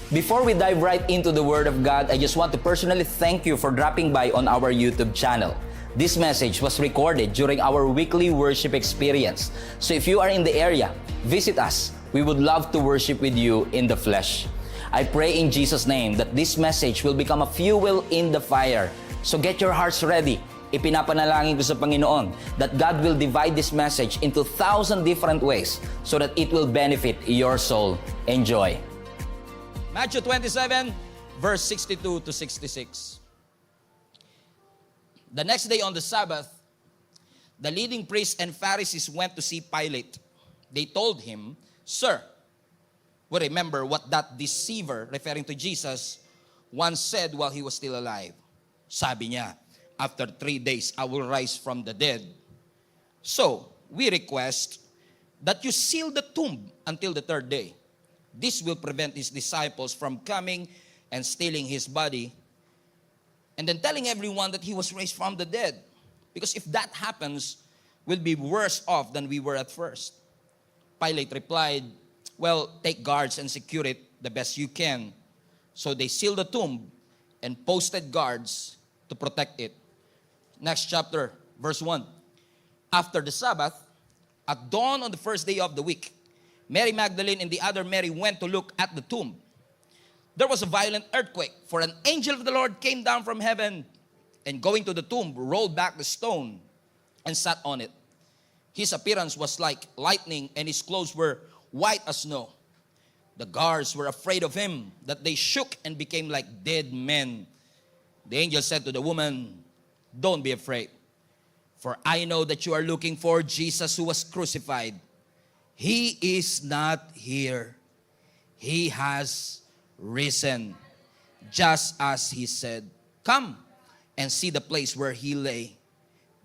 Before we dive right into the Word of God, I just want to personally thank you for dropping by on our YouTube channel. This message was recorded during our weekly worship experience. So if you are in the area, visit us. We would love to worship with you in the flesh. I pray in Jesus' name that this message will become a fuel in the fire. So get your hearts ready. Ipinapanalangin ko sa Panginoon that God will divide this message into 1,000 different ways so that it will benefit your soul. Enjoy. Matthew 27, verse 62 to 66. The next day on the Sabbath, the leading priests and Pharisees went to see Pilate. They told him, "Sir," we remember what that deceiver, referring to Jesus, once said while he was still alive. Sabi niya, "After 3 days, I will rise from the dead." So, we request that you seal the tomb until the 3rd day. This will prevent his disciples from coming and stealing his body and then telling everyone that he was raised from the dead. Because if that happens, we'll be worse off than we were at first. Pilate replied, "Well, take guards and secure it the best you can." So they sealed the tomb and posted guards to protect it. Next chapter, verse 1. After the Sabbath, at dawn on the first day of the week, Mary Magdalene and the other Mary went to look at the tomb. There was a violent earthquake, for an angel of the Lord came down from heaven and going to the tomb, rolled back the stone and sat on it. His appearance was like lightning and his clothes were white as snow. The guards were afraid of him, that they shook and became like dead men. The angel said to the woman, "Don't be afraid, for I know that you are looking for Jesus who was crucified. He is not here. He has risen, just as he said. Come and see the place where he lay.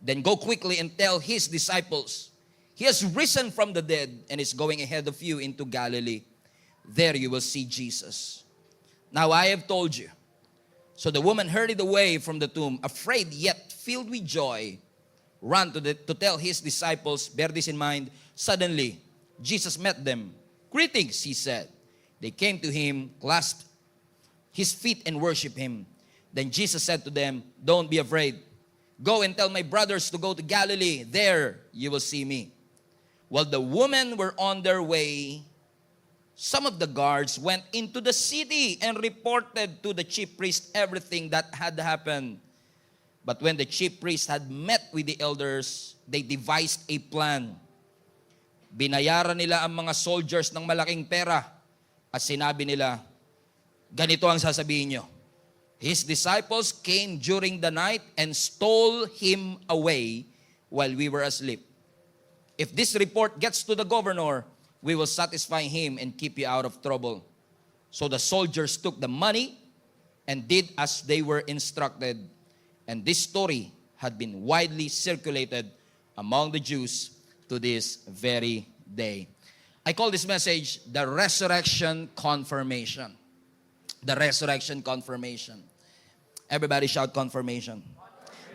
Then go quickly and tell his disciples, he has risen from the dead and is going ahead of you into Galilee. There you will see Jesus. Now I have told you." So the woman hurried away from the tomb, afraid yet filled with joy, ran to tell his disciples. Bear this in mind. Suddenly, Jesus met them. "Greetings," he said. They came to him, clasped his feet and worshiped him. Then Jesus said to them, "Don't be afraid. Go and tell my brothers to go to Galilee. There you will see me." While the women were on their way, some of the guards went into the city and reported to the chief priest everything that had happened. But when the chief priest had met with the elders, they devised a plan. Binayaran nila ang mga soldiers ng malaking pera at sinabi nila, "Ganito ang sasabihin nyo. His disciples came during the night and stole him away while we were asleep. If this report gets to the governor, we will satisfy him and keep you out of trouble." So the soldiers took the money and did as they were instructed. And this story had been widely circulated among the Jews to this very day. I call this message the Resurrection Confirmation. The Resurrection Confirmation. Everybody shout confirmation.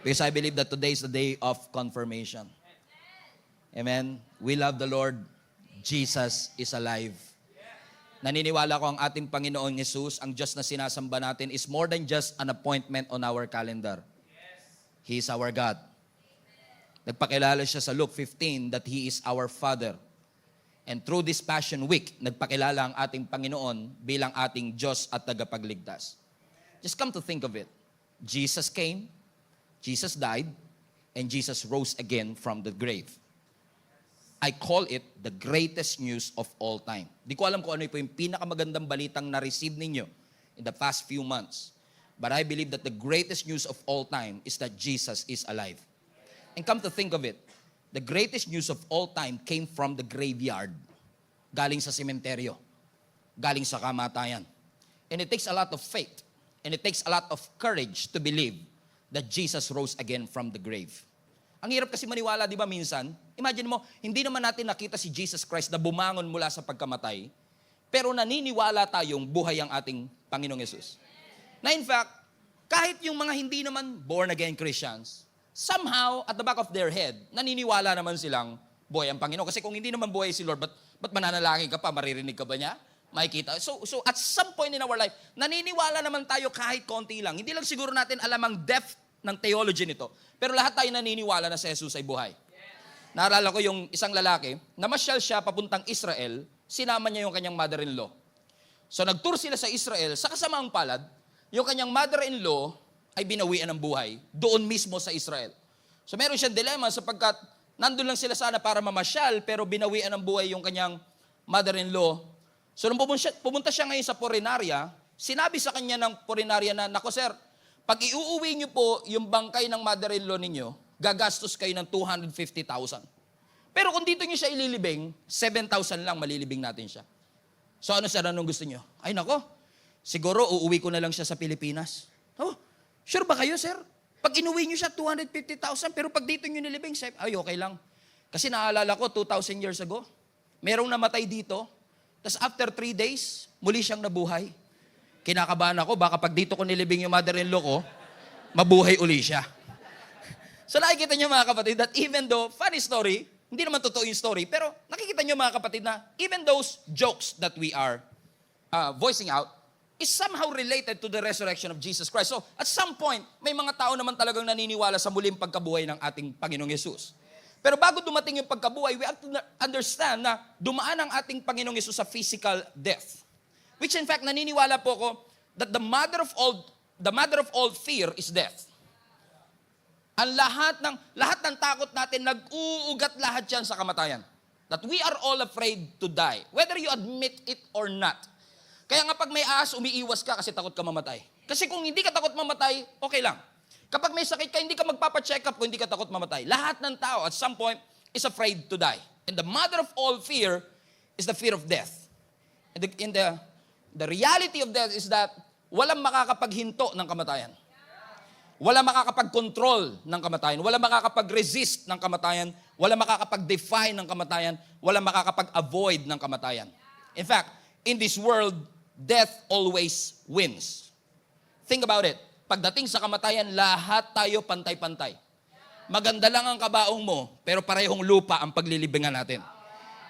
Because I believe that today is the day of confirmation. Amen. We love the Lord. Jesus is alive. Naniniwala ko ang ating Panginoon Jesus, ang Diyos na sinasamba natin, is more than just an appointment on our calendar. He is our God. Nagpakilala siya sa Luke 15 that He is our Father. And through this Passion Week, nagpakilala ang ating Panginoon bilang ating Diyos at tagapagligtas. Just come to think of it. Jesus came, Jesus died, and Jesus rose again from the grave. I call it the greatest news of all time. Di ko alam kung ano po yung pinakamagandang balitang na-receive ninyo in the past few months. But I believe that the greatest news of all time is that Jesus is alive. And come to think of it, the greatest news of all time came from the graveyard. Galing sa sementeryo. Galing sa kamatayan. And it takes a lot of faith. And it takes a lot of courage to believe that Jesus rose again from the grave. Ang hirap kasi maniwala, di ba minsan? Imagine mo, hindi naman natin nakita si Jesus Christ na bumangon mula sa pagkamatay, pero naniniwala tayong buhay ang ating Panginoong Yesus. Na in fact, kahit yung mga hindi naman born-again Christians, somehow, at the back of their head, naniniwala naman silang buhay ang Panginoon. Kasi kung hindi naman buhay si Lord, ba't mananalangin ka pa? Maririnig ka ba niya? makikita. So at some point in our life, naniniwala naman tayo kahit konti lang. Hindi lang siguro natin alam ang depth ng theology nito. Pero lahat tayo naniniwala na si Jesus ay buhay. Naalala ko yung isang lalaki, namasyal siya papuntang Israel, sinama niya yung kanyang mother-in-law. So nag-tour sila sa Israel, sa kasamaang palad, yung kanyang mother-in-law ay binawian ng buhay doon mismo sa Israel. So meron siyang dilema sapagkat nandun lang sila sana para mamasyal, pero binawian ng buhay yung kanyang mother-in-law. So nung pumunta siya ngayon sa Purinarya, sinabi sa kanya ng Purinarya na, "Nako sir, pag iuuwi niyo po yung bangkay ng mother-in-law ninyo, gagastos kayo ng 250,000. Pero kung dito niyo siya ililibing, 7,000 lang malilibing natin siya." So ano sir, anong gusto niyo? Ay nako, siguro uuwi ko na lang siya sa Pilipinas. Oh, sure ba kayo sir? Pag inuwi niyo siya, 250,000, pero pag dito niyo nilibing, ay okay lang. Kasi naalala ko, 2,000 years ago, merong namatay dito, tapos after 3 days, muli siyang nabuhay. Kinakabahan ako, baka pag dito ko nilibing yung mother-in-law ko, mabuhay uli siya. So nakikita niyo mga kapatid that even though, funny story, hindi naman totoo yung story, pero nakikita niyo mga kapatid na even those jokes that we are voicing out is somehow related to the resurrection of Jesus Christ. So at some point, may mga tao naman talagang naniniwala sa muling pagkabuhay ng ating Panginoong Yesus. Pero bago dumating yung pagkabuhay, we have to understand na dumaan ang ating Panginoong Yesus sa physical death. Which in fact, naniniwala po ako that the mother of all fear is death. Ang lahat ng takot natin, nag-uugat lahat yan sa kamatayan. That we are all afraid to die. Whether you admit it or not. Kaya nga pag may ahas, umiiwas ka kasi takot ka mamatay. Kasi kung hindi ka takot mamatay, okay lang. Kapag may sakit ka, hindi ka magpapacheck up kung hindi ka takot mamatay. Lahat ng tao at some point is afraid to die. And the mother of all fear is the fear of death. And the reality of death is that walang makakapaghinto ng kamatayan. Wala makakapag-control ng kamatayan. Wala makakapag-resist ng kamatayan. Wala makakapag-define ng kamatayan. Wala makakapag-avoid ng kamatayan. In fact, in this world, death always wins. Think about it. Pagdating sa kamatayan, lahat tayo pantay-pantay. Maganda lang ang kabaong mo, pero parehong lupa ang paglilibingan natin.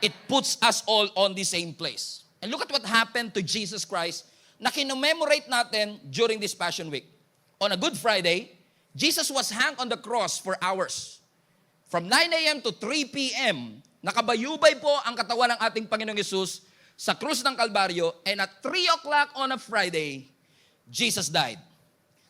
It puts us all on the same place. And look at what happened to Jesus Christ na kinomemorate natin during this Passion Week. On a Good Friday, Jesus was hung on the cross for hours. From 9 a.m. to 3 p.m., nakabayubay po ang katawan ng ating Panginoong Yesus sa krus ng Kalbaryo, and at 3 o'clock on a Friday, Jesus died.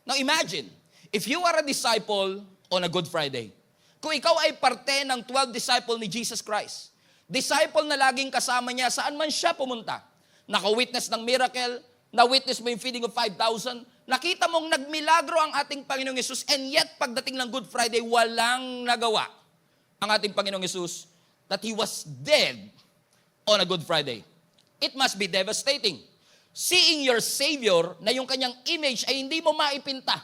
Now imagine, if you are a disciple on a Good Friday, kung ikaw ay parte ng 12 disciple ni Jesus Christ, disciple na laging kasama niya saan man siya pumunta, naka-witness ng miracle, na-witness mo yung feeding of 5,000, nakita mong nagmilagro ang ating Panginoong Yesus, and yet pagdating ng Good Friday, walang nagawa ang ating Panginoong Yesus, that He was dead on a Good Friday. It must be devastating. Seeing your Savior na yung kanyang image ay hindi mo maipinta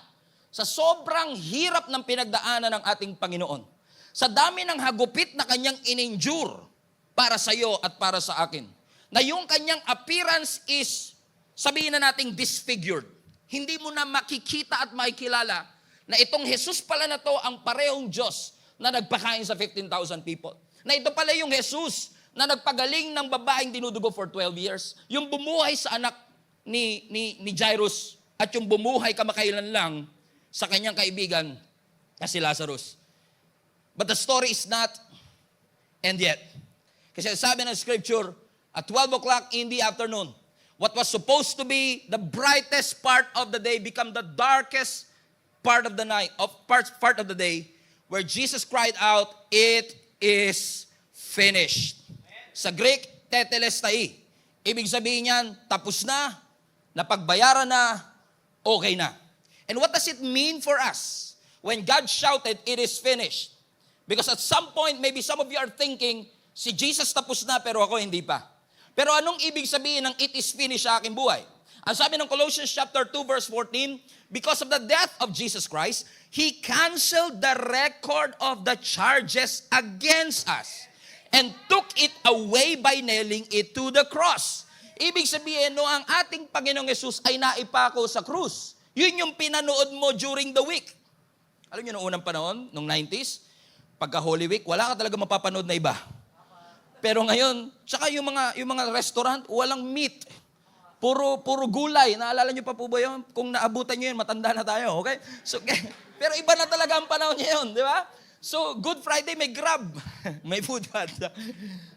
sa sobrang hirap ng pinagdaanan ng ating Panginoon. Sa dami ng hagupit na kanyang in-endure para sa iyo at para sa akin. Na yung kanyang appearance is, sabihin na nating disfigured. Hindi mo na makikita at makikilala na itong Jesus pala na to ang parehong Diyos na nagpakain sa 15,000 people. Na ito pala yung Jesus na nagpagaling ng babaeng dinudugo for 12 years. Yung bumuhay sa anak ni Jairus at yung bumuhay kamakailan lang sa kanyang kaibigan na si Lazarus. But the story is not end yet. Kasi sabi ng scripture, at 12 o'clock in the afternoon, what was supposed to be the brightest part of the day become the darkest part of the night, part of the day, where Jesus cried out, "It is finished." Sa Greek, tetelestai. Ibig sabihin niyan, tapos na, napagbayaran na, okay na. And what does it mean for us when God shouted, "It is finished"? Because at some point, maybe some of you are thinking, si Jesus tapos na pero ako hindi pa. Pero anong ibig sabihin ng "it is finished" sa aking buhay? Ang sabi ng Colossians chapter 2 verse 14, because of the death of Jesus Christ, He canceled the record of the charges against us and took it away by nailing it to the cross. Ibig sabihin, no, ang ating Panginoong Yesus ay naipako sa krus. Yun yung pinanood mo during the week. Alam niyo, noong unang panahon, noong 90s, pagka Holy Week, wala ka talaga mapapanood na iba. Pero ngayon, tsaka yung mga restaurant, walang meat. Puro gulay. Naalala niyo pa po ba yun? Kung naabutan niyo yun, matanda na tayo, okay? So, pero iba na talaga ang panahon niya yun, di ba? So, Good Friday, may Grab. May food panda.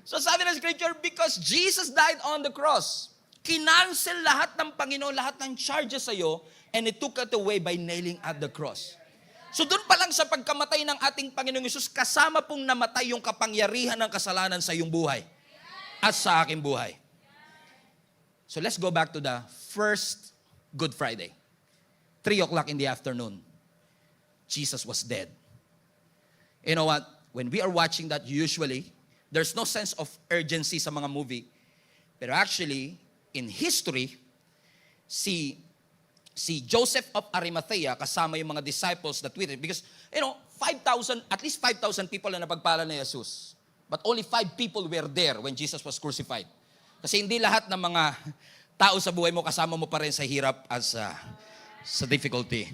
So, sabi ng scripture, because Jesus died on the cross, kinancel lahat ng Panginoon, lahat ng charges sa'yo, and He took it away by nailing at the cross. So, doon pa lang sa pagkamatay ng ating Panginoong Yesus, kasama pong namatay yung kapangyarihan ng kasalanan sa iyong buhay at sa aking buhay. So let's go back to the first Good Friday. 3 o'clock in the afternoon, Jesus was dead. You know what? When we are watching that, usually, there's no sense of urgency sa mga movie. Pero actually, in history, si Joseph of Arimathea, kasama yung mga disciples that with it, because, 5,000, at least 5,000 people na napagpala ni Jesus. But only 5 people were there when Jesus was crucified. Kasi hindi lahat ng mga tao sa buhay mo kasama mo pa rin sa hirap at sa difficulty.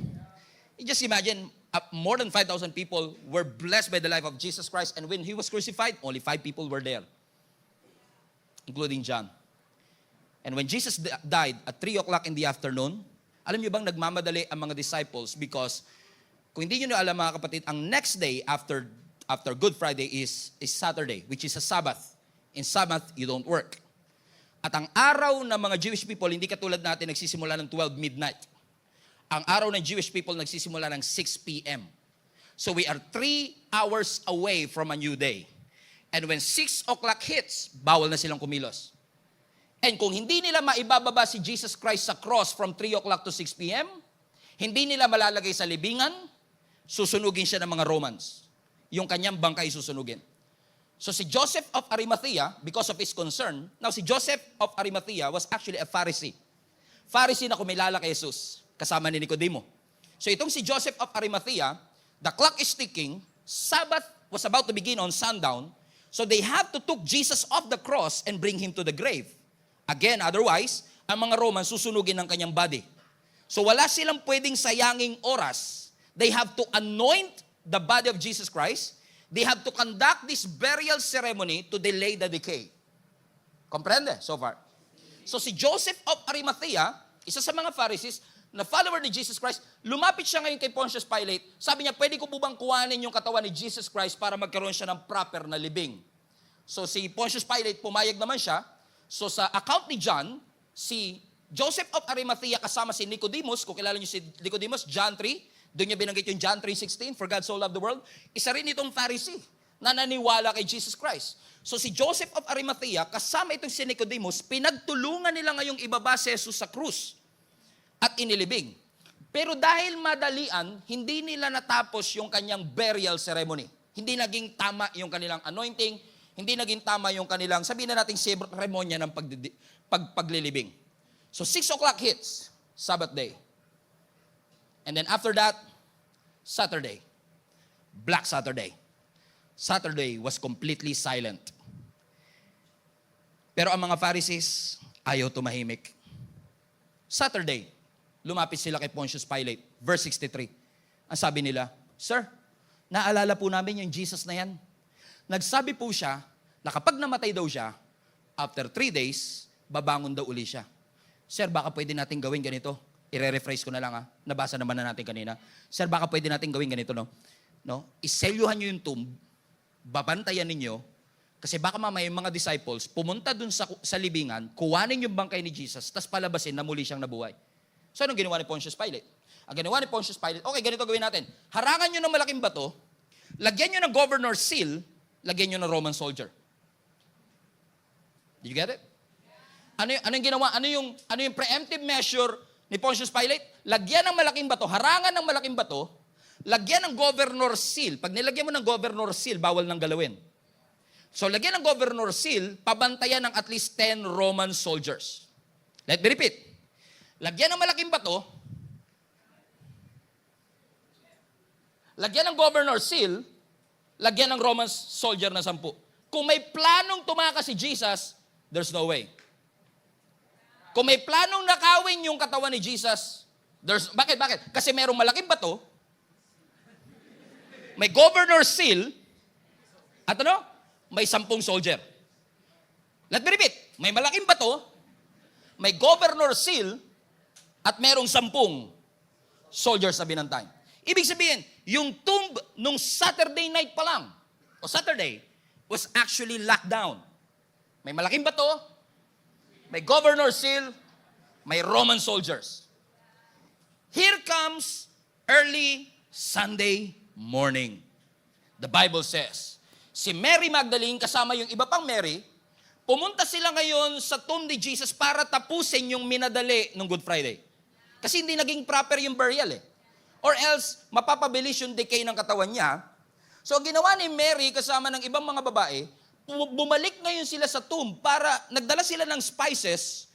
You just imagine, more than 5,000 people were blessed by the life of Jesus Christ, and when He was crucified, only 5 people were there, including John. And when Jesus died at 3 o'clock in the afternoon, alam niyo bang nagmamadali ang mga disciples because kung hindi niyo na alam mga kapatid, ang next day after Good Friday is Saturday, which is a Sabbath. In Sabbath, you don't work. At ang araw ng mga Jewish people, hindi katulad natin nagsisimula ng 12 midnight. Ang araw ng Jewish people nagsisimula ng 6 p.m. So we are 3 hours away from a new day. And when 6 o'clock hits, bawal na silang kumilos. And kung hindi nila maibababa si Jesus Christ sa cross from 3 o'clock to 6 p.m., hindi nila malalagay sa libingan, susunugin siya ng mga Romans. Yung kanyang bangkay susunugin. So si Joseph of Arimathea, because of his concern, now si Joseph of Arimathea was actually a Pharisee. Pharisee na kumilala kay Jesus, kasama ni Nicodemo. So itong si Joseph of Arimathea, the clock is ticking, Sabbath was about to begin on sundown, so they have to took Jesus off the cross and bring Him to the grave. Again, otherwise, ang mga Romans susunugin ng kanyang body. So wala silang pwedeng sayanging oras. They have to anoint the body of Jesus Christ. They have to conduct this burial ceremony to delay the decay. Comprende so far? So si Joseph of Arimathea, isa sa mga Pharisees, na follower ni Jesus Christ, lumapit siya ngayon kay Pontius Pilate. Sabi niya, pwede ko po bang kuhanin yung katawan ni Jesus Christ para magkaroon siya ng proper na libing? So si Pontius Pilate, pumayag naman siya. So sa account ni John, si Joseph of Arimathea kasama si Nicodemus, kung kilala niyo si Nicodemus, John 3, doon niya binanggit yung John 3:16, for God so loved the world. Isa rin itong Pharisee na naniwala kay Jesus Christ. So si Joseph of Arimathea, kasama itong si Nicodemus, pinagtulungan nila ngayong ibaba si Jesus sa krus at inilibing. Pero dahil madalian, hindi nila natapos yung kanyang burial ceremony. Hindi naging tama yung kanilang anointing, hindi naging tama yung kanilang, sabihin na natin, seremonya ng paglilibing. So 6 o'clock hits, Sabbath day. And then after that, Saturday. Black Saturday. Saturday was completely silent. Pero ang mga Pharisees, ayaw tumahimik. Saturday, lumapit sila kay Pontius Pilate. Verse 63. Ang sabi nila, Sir, naalala po namin yung Jesus na yan. Nagsabi po siya na kapag namatay daw siya, after 3 days, babangon daw uli siya. Sir, baka pwede natin gawin ganito. I-rephrase ko na lang Nabasa naman na natin kanina. Sir, baka pwede natin gawin ganito, no? Iselyuhan nyo yung tomb, babantayan ninyo, kasi baka mamaya yung mga disciples, pumunta dun sa libingan, kuwanin yung bangkay ni Jesus, tapos palabasin na muli siyang nabuhay. So, anong ginawa ni Pontius Pilate? Ang ginawa ni Pontius Pilate, okay, ganito gawin natin. Harangan nyo ng malaking bato, lagyan nyo ng governor's seal, lagyan nyo ng Roman soldier. Did you get it? Ano yung ginawa? Ano yung preemptive measure ni Pontius Pilate? Lagyan ng malaking bato, harangan ng malaking bato, lagyan ng governor's seal. Pag nilagyan mo ng governor's seal, bawal nang galawin. So, lagyan ng governor's seal, pabantayan ng at least 10 Roman soldiers. Let me repeat. Lagyan ng malaking bato, lagyan ng governor's seal, lagyan ng Roman soldier na 10. Kung may planong tumakas si Jesus, there's no way. Kung may planong nakawin yung katawan ni Jesus, bakit? Kasi merong malaking bato, may governor's seal, at may 10 soldier. Let me repeat. May malaking bato, may governor seal, at merong 10 soldiers na binantay. Ibig sabihin, yung tomb nung Saturday night pa lang, o Saturday, was actually locked down. May malaking bato, may governor seal, may Roman soldiers. Here comes early Sunday morning. The Bible says, si Mary Magdalene kasama yung iba pang Mary, pumunta sila ngayon sa tomb ni Jesus para tapusin yung minadali ng Good Friday. Kasi hindi naging proper yung burial eh. Or else, mapapabilis yung decay ng katawan niya. So, ginawa ni Mary kasama ng ibang mga babae, bumalik ngayon sila sa tomb para, nagdala sila ng spices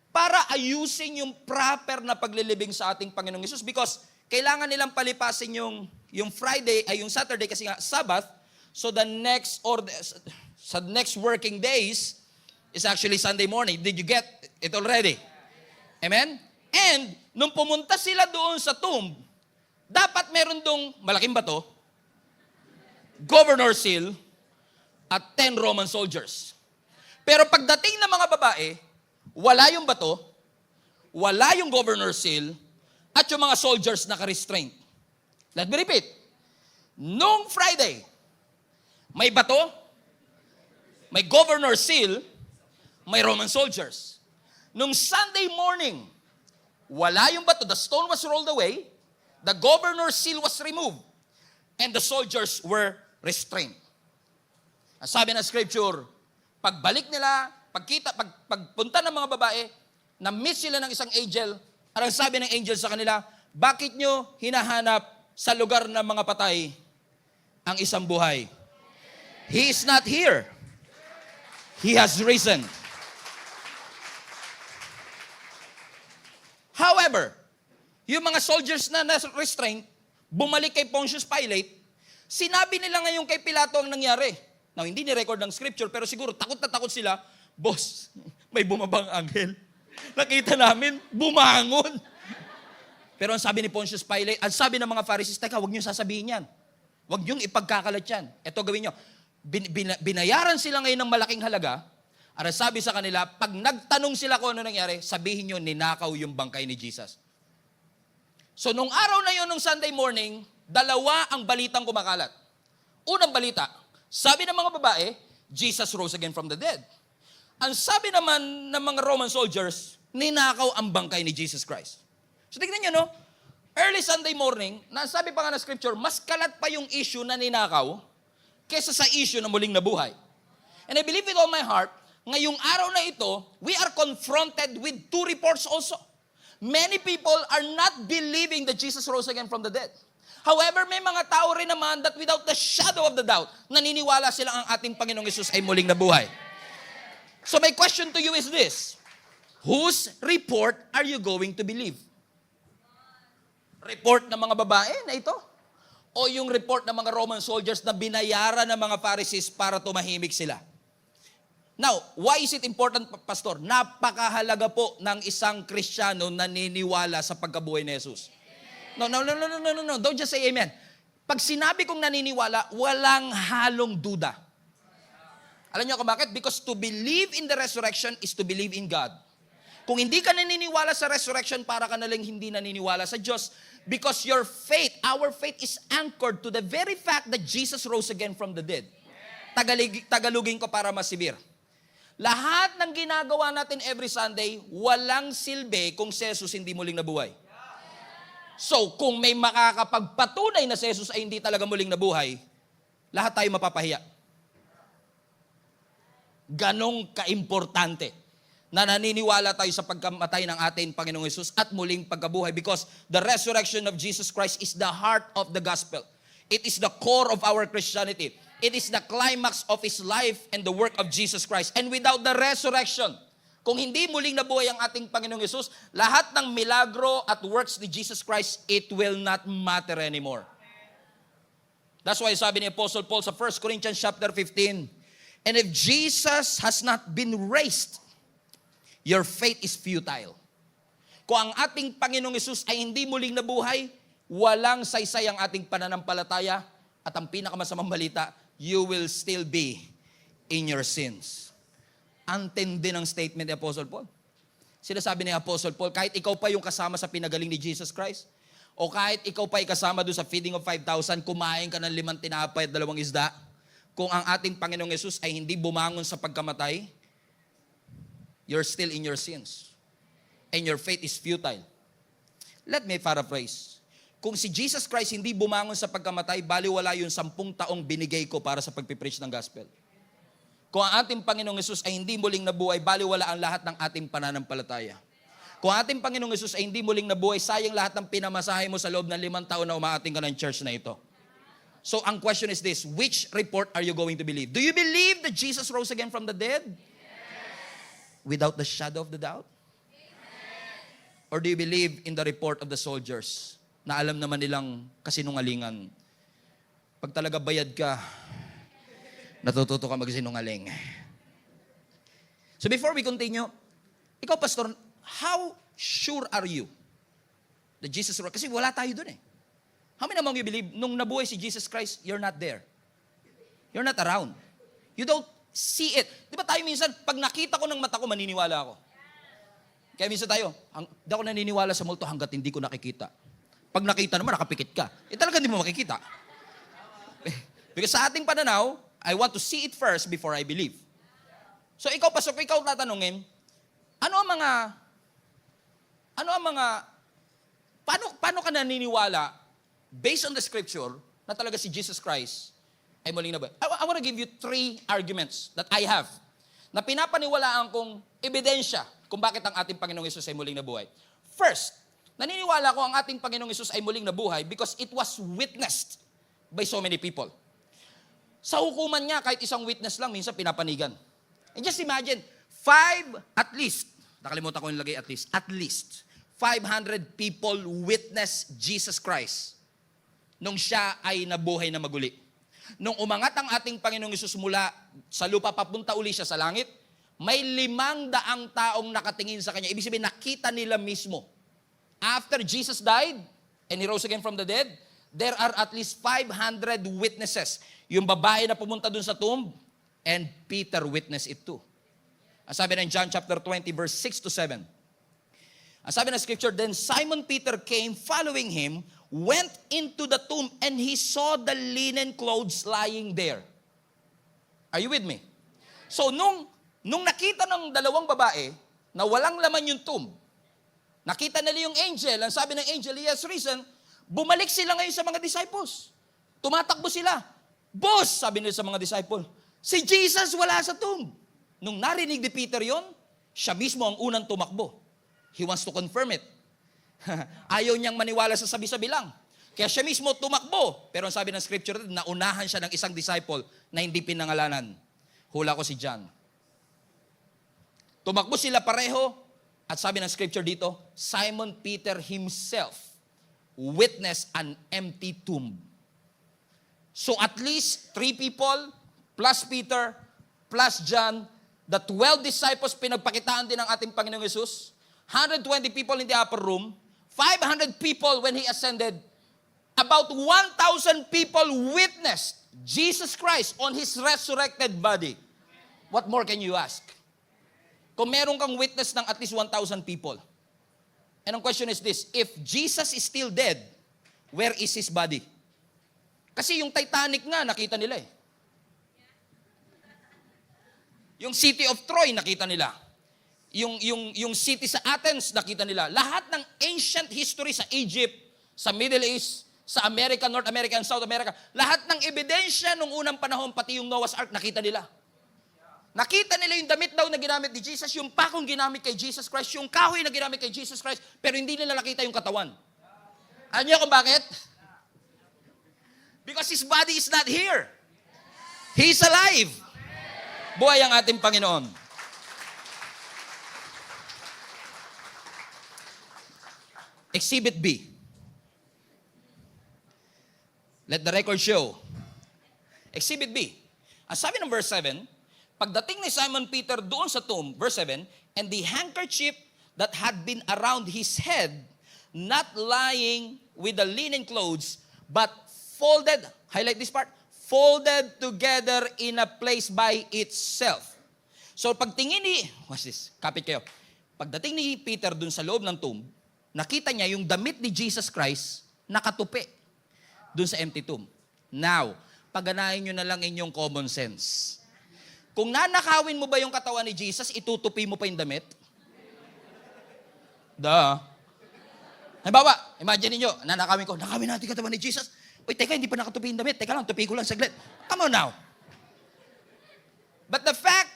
para ayusin yung proper na paglilibing sa ating Panginoong Hesus. Because, kailangan nilang palipasin yung Friday, ay yung Saturday kasi nga Sabbath, so sa next working days is actually Sunday morning. Did you get it already? Amen? And, nung pumunta sila doon sa tomb, dapat meron dong malaking bato, governor seal, at 10 Roman soldiers. Pero pagdating ng mga babae, wala yung bato, wala yung governor seal, at yung mga soldiers naka-restraint. Let me repeat. Noong Friday, may bato, may governor seal, may Roman soldiers. Noong Sunday morning, wala yung bato, the stone was rolled away, the governor seal was removed, and the soldiers were restrained. Ang sabi ng scripture, pagbalik nila, pagpunta ng mga babae, na-miss sila ng isang angel, at ang sabi ng angel sa kanila, bakit nyo hinahanap sa lugar ng mga patay ang isang buhay? He is not here. He has risen. However, yung mga soldiers na na-restraint, bumalik kay Pontius Pilate, sinabi nila ngayon kay Pilato ang nangyari. Now, hindi ni-record ng scripture, pero siguro takot na takot sila, boss, may bumabang anghel. Nakita namin, bumangon. Pero ang sabi ni Pontius Pilate, ang sabi ng mga Pharisees, teka, huwag niyo sasabihin yan. Huwag niyong ipagkakalat yan. Ito gawin niyo. Binayaran sila ngayon ng malaking halaga, at ang sabi sa kanila, pag nagtanong sila kung ano nangyari, sabihin niyo, ninakaw yung bangkay ni Jesus. So, nung araw na yun, nung Sunday morning, dalawa ang balitang kumakalat. Unang balita, sabi ng mga babae, Jesus rose again from the dead. Ang sabi naman ng mga Roman soldiers, ninakaw ang bangkay ni Jesus Christ. So tignan nyo, no? Early Sunday morning, nasabi pa nga na scripture, mas kalat pa yung issue na ninakaw kesa sa issue na muling nabuhay. And I believe with all my heart, ngayong araw na ito, we are confronted with 2 reports also. Many people are not believing that Jesus rose again from the dead. However, may mga tao rin naman that without the shadow of the doubt, naniniwala sila ang ating Panginoong Hesus ay muling nabuhay. So my question to you is this: whose report are you going to believe? Report ng mga babae na ito? O yung report ng mga Roman soldiers na binayaran ng mga Pharisees para tumahimik sila? Now, why is it important, Pastor? Napakahalaga po ng isang Kristiyano na naniniwala sa pagkabuhay ni Jesus. No. Don't just say amen. Pag sinabi kong naniniwala, walang halong duda. Alam niyo kung bakit? Because to believe in the resurrection is to believe in God. Kung hindi ka naniniwala sa resurrection, para ka na lang hindi naniniwala sa Diyos. Because your faith, our faith is anchored to the very fact that Jesus rose again from the dead. Tagalugin ko para masibir. Lahat ng ginagawa natin every Sunday, walang silbi kung si Jesus hindi muling nabuhay. So, kung may makakapagpatunay na si Jesus ay hindi talaga muling nabuhay, lahat tayo mapapahiya. Ganong kaimportante na naniniwala tayo sa pagkamatay ng ating Panginoong Hesus at muling pagkabuhay, because the resurrection of Jesus Christ is the heart of the gospel. It is the core of our Christianity. It is the climax of His life and the work of Jesus Christ. And without the resurrection, kung hindi muling nabuhay ang ating Panginoong Hesus, lahat ng milagro at works ni Jesus Christ, it will not matter anymore. That's why sabi ni Apostle Paul sa 1 Corinthians chapter 15, and if Jesus has not been raised, your faith is futile. Kung ang ating Panginoong Hesus ay hindi muling nabuhay, walang saysay ang ating pananampalataya, at ang pinakamasamang balita, you will still be in your sins. Antindi ng statement ni Apostle Paul. Sinasabi ni Apostle Paul, kahit ikaw pa yung kasama sa pinagaling ni Jesus Christ, o kahit ikaw pa ay kasama doon sa feeding of 5,000, kumain ka ng 5 tinapay at 2 isda, kung ang ating Panginoong Yesus ay hindi bumangon sa pagkamatay, you're still in your sins. And your faith is futile. Let me paraphrase. Kung si Jesus Christ hindi bumangon sa pagkamatay, baliwala yung 10 taong binigay ko para sa pagpipreach ng gospel. Kung ang ating Panginoong Yesus ay hindi muling nabuhay, baliwala ang lahat ng ating pananampalataya. Kung ang ating Panginoong Yesus ay hindi muling nabuhay, sayang lahat ng pinamasahe mo sa loob ng 5 taon na umaating ka ng church na ito. So ang question is this, which report are you going to believe? Do you believe that Jesus rose again from the dead? Yes. Without the shadow of the doubt? Yes. Or do you believe in the report of the soldiers na alam naman nilang kasinungalingan? Pag talaga bayad ka, natututo ka magsinungaling. So before we continue, ikaw pastor, how sure are you that Jesus rose? Kasi wala tayo dun eh. How many among you believe, nung nabuhay si Jesus Christ, you're not there? You're not around. You don't see it. Di ba tayo minsan, pag nakita ko ng mata ko, maniniwala ako. Kaya minsan tayo, di ako naniniwala sa multo hanggat hindi ko nakikita. Pag nakita naman, nakapikit ka. Talaga hindi mo makikita. Because sa ating pananaw, I want to see it first before I believe. So ikaw, pastor, kung ikaw tatanungin, paano ka naniniwala based on the scripture na talaga si Jesus Christ ay muling nabuhay? I want to give you 3 arguments that I have na pinapaniwalaan kong ebidensya kung bakit ang ating Panginoong Yesus ay muling nabuhay. First, naniniwala ko ang ating Panginoong Yesus ay muling nabuhay because it was witnessed by so many people. Sa hukuman niya, kahit isang witness lang, minsan pinapanigan. And just imagine, nakalimutan ko yung lagay at least 500 people witness Jesus Christ nung siya ay nabuhay na maguli. Nung umangat ang ating Panginoong Yesus mula sa lupa, papunta uli siya sa langit, may 500 taong nakatingin sa kanya. Ibig sabihin, nakita nila mismo. After Jesus died, and He rose again from the dead, there are at least 500 witnesses. Yung babae na pumunta dun sa tomb, and Peter witnessed it too. Ang sabi ng John chapter 20, verse 6 to 7. Ang sabi ng scripture, then Simon Peter came following him, went into the tomb, and he saw the linen clothes lying there. Are you with me? So, nung nakita ng 2 babae na walang laman yung tomb, nakita nila yung angel, ang sabi ng angel, he has risen, bumalik sila ngayon sa mga disciples. Tumatakbo sila. Boss, sabi nila sa mga disciple, si Jesus wala sa tomb. Nung narinig ni Peter yon, siya mismo ang unang tumakbo. He wants to confirm it. Ayaw niyang maniwala sa sabi-sabi lang. Kaya siya mismo tumakbo. Pero ang sabi ng scripture, naunahan siya ng isang disciple na hindi pinangalanan. Hula ko si John. Tumakbo sila pareho. At sabi ng scripture dito, Simon Peter himself witnessed an empty tomb. So at least 3 people, plus Peter, plus John, the 12 disciples pinagpakitaan din ng ating Panginoong Yesus, 120 people in the upper room, 500 people when He ascended, about 1,000 people witnessed Jesus Christ on His resurrected body. What more can you ask? Kung meron kang witness ng at least 1,000 people. And ang question is this, if Jesus is still dead, where is His body? Kasi yung Titanic nga, nakita nila eh. Yung city of Troy, nakita nila. Yung city sa Athens, nakita nila. Lahat ng ancient history sa Egypt, sa Middle East, sa America, North America, and South America, lahat ng ebidensya nung unang panahon, pati yung Noah's Ark, nakita nila. Nakita nila yung damit daw na ginamit ni Jesus, yung pakong ginamit kay Jesus Christ, yung kahoy na ginamit kay Jesus Christ, pero hindi nila nakita yung katawan. Alam niyo kung bakit? Because His body is not here. He's alive. Buhay ang ating Panginoon. Exhibit B. Let the record show. Exhibit B. Ang sabi ng verse 7, pagdating ni Simon Peter doon sa tomb, verse 7, and the handkerchief that had been around his head, not lying with the linen clothes, but folded, highlight this part, folded together in a place by itself. So pagtingin ni, what's this? Kapit kayo. Pagdating ni Peter dun sa loob ng tomb, nakita niya yung damit ni Jesus Christ nakatupi dun sa empty tomb. Now, pagganahin nyo na lang inyong common sense. Kung nanakawin mo ba yung katawan ni Jesus, itutupi mo pa yung damit? Halimbawa, imagine niyo, nanakawin ko, nakawin natin katawan ni Jesus. Uy, teka, hindi pa nakatupi yung damit. Teka lang, tupi ko lang saglit. Come on now. But the fact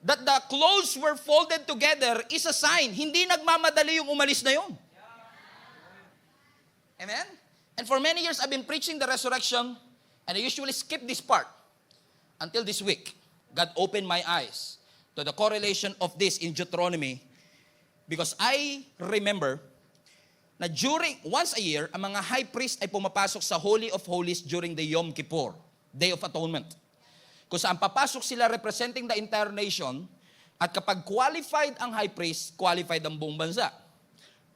that the clothes were folded together is a sign. Hindi nagmamadali yung umalis na yun. Amen? And for many years, I've been preaching the resurrection, and I usually skip this part until this week. God opened my eyes to the correlation of this in Deuteronomy, because I remember na once a year, ang mga high priest ay pumapasok sa Holy of Holies during the Yom Kippur, Day of Atonement. Kung saan papasok sila representing the entire nation, at kapag qualified ang high priest, qualified ang buong bansa.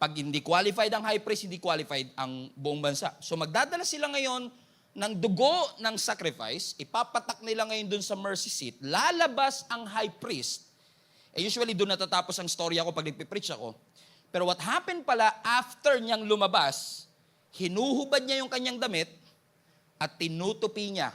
Pag hindi qualified ang high priest, hindi qualified ang buong bansa. So magdadala sila ngayon ng dugo ng sacrifice, ipapatak nila ngayon dun sa mercy seat, lalabas ang high priest. Usually doon natatapos ang story ako pag nagpipreach ako. Pero what happened pala, after niyang lumabas, hinuhubad niya yung kanyang damit at tinutupi niya.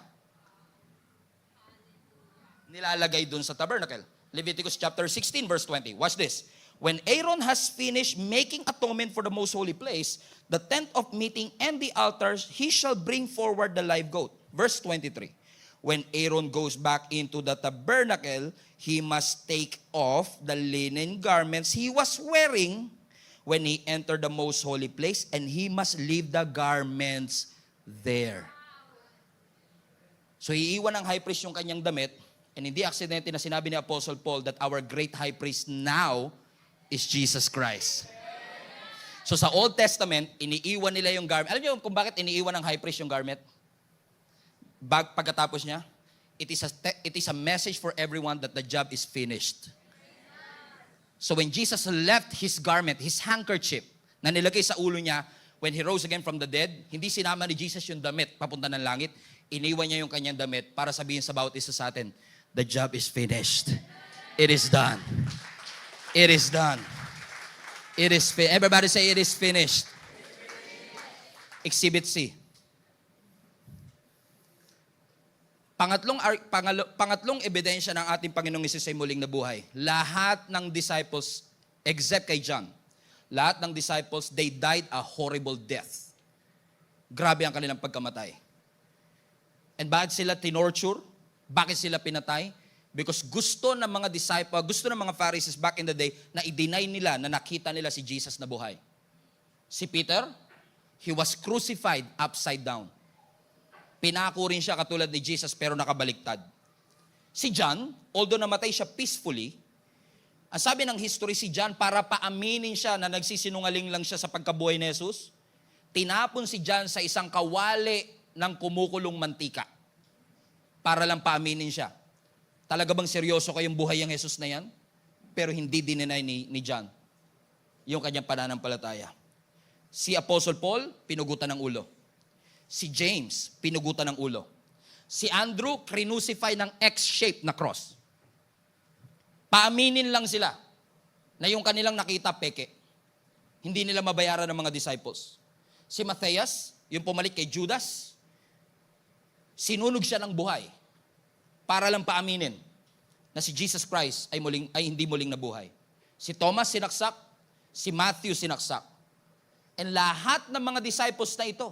Nilalagay dun sa tabernacle. Leviticus chapter 16 verse 20. Watch this. When Aaron has finished making atonement for the most holy place, the tent of meeting and the altars, he shall bring forward the live goat. Verse 23. When Aaron goes back into the tabernacle, he must take off the linen garments he was wearing when he entered the most holy place, and he must leave the garments there. So iiwan ng high priest yung kanyang damit. And hindi aksidente na sinabi ni Apostle Paul that our great high priest now is Jesus Christ. So sa Old Testament, iniiwan nila yung garment. Alam niyo kung bakit iniiwan ng high priest yung garment? Pagkatapos niya, it is a message for everyone that the job is finished. So when Jesus left his garment, his handkerchief, na nilagay sa ulo niya, when he rose again from the dead, hindi sinama ni Jesus yung damit papunta ng langit. Iniwan niya yung kanyang damit para sabihin sa bawat isa sa atin, the job is finished. It is done. It is done. It is finished. Everybody say, it is finished. Exhibit C. Pangatlong ebidensya ng ating Panginoong Hesus ay muling nabuhay. Lahat ng disciples, except kay John, lahat ng disciples, they died a horrible death. Grabe ang kanilang pagkamatay. And bakit sila tinorture? Bakit sila pinatay? Because gusto ng mga disciples, gusto ng mga Pharisees back in the day na i-deny nila na nakita nila si Jesus na buhay. Si Peter, he was crucified upside down. Pinako rin siya katulad ni Jesus pero nakabaliktad. Si John, although namatay siya peacefully, ang sabi ng history, si John para paaminin siya na nagsisinungaling lang siya sa pagkabuhay ni Jesus, tinapon si John sa isang kawali ng kumukulong mantika para lang paaminin siya. Talaga bang seryoso kayong buhay ang Jesus na yan? Pero hindi dininay ni John yung kanyang pananampalataya. Si Apostle Paul, pinugutan ng ulo. Si James, pinugutan ng ulo. Si Andrew, crucify ng X-shape na cross. Paaminin lang sila na yung kanilang nakita, peke. Hindi nila mabayaran ng mga disciples. Si Matthias, yung pumalit kay Judas, sinunog siya ng buhay para lang paaminin na si Jesus Christ ay hindi muling nabuhay. Si Thomas sinaksak, si Matthew sinaksak. And lahat ng mga disciples na ito,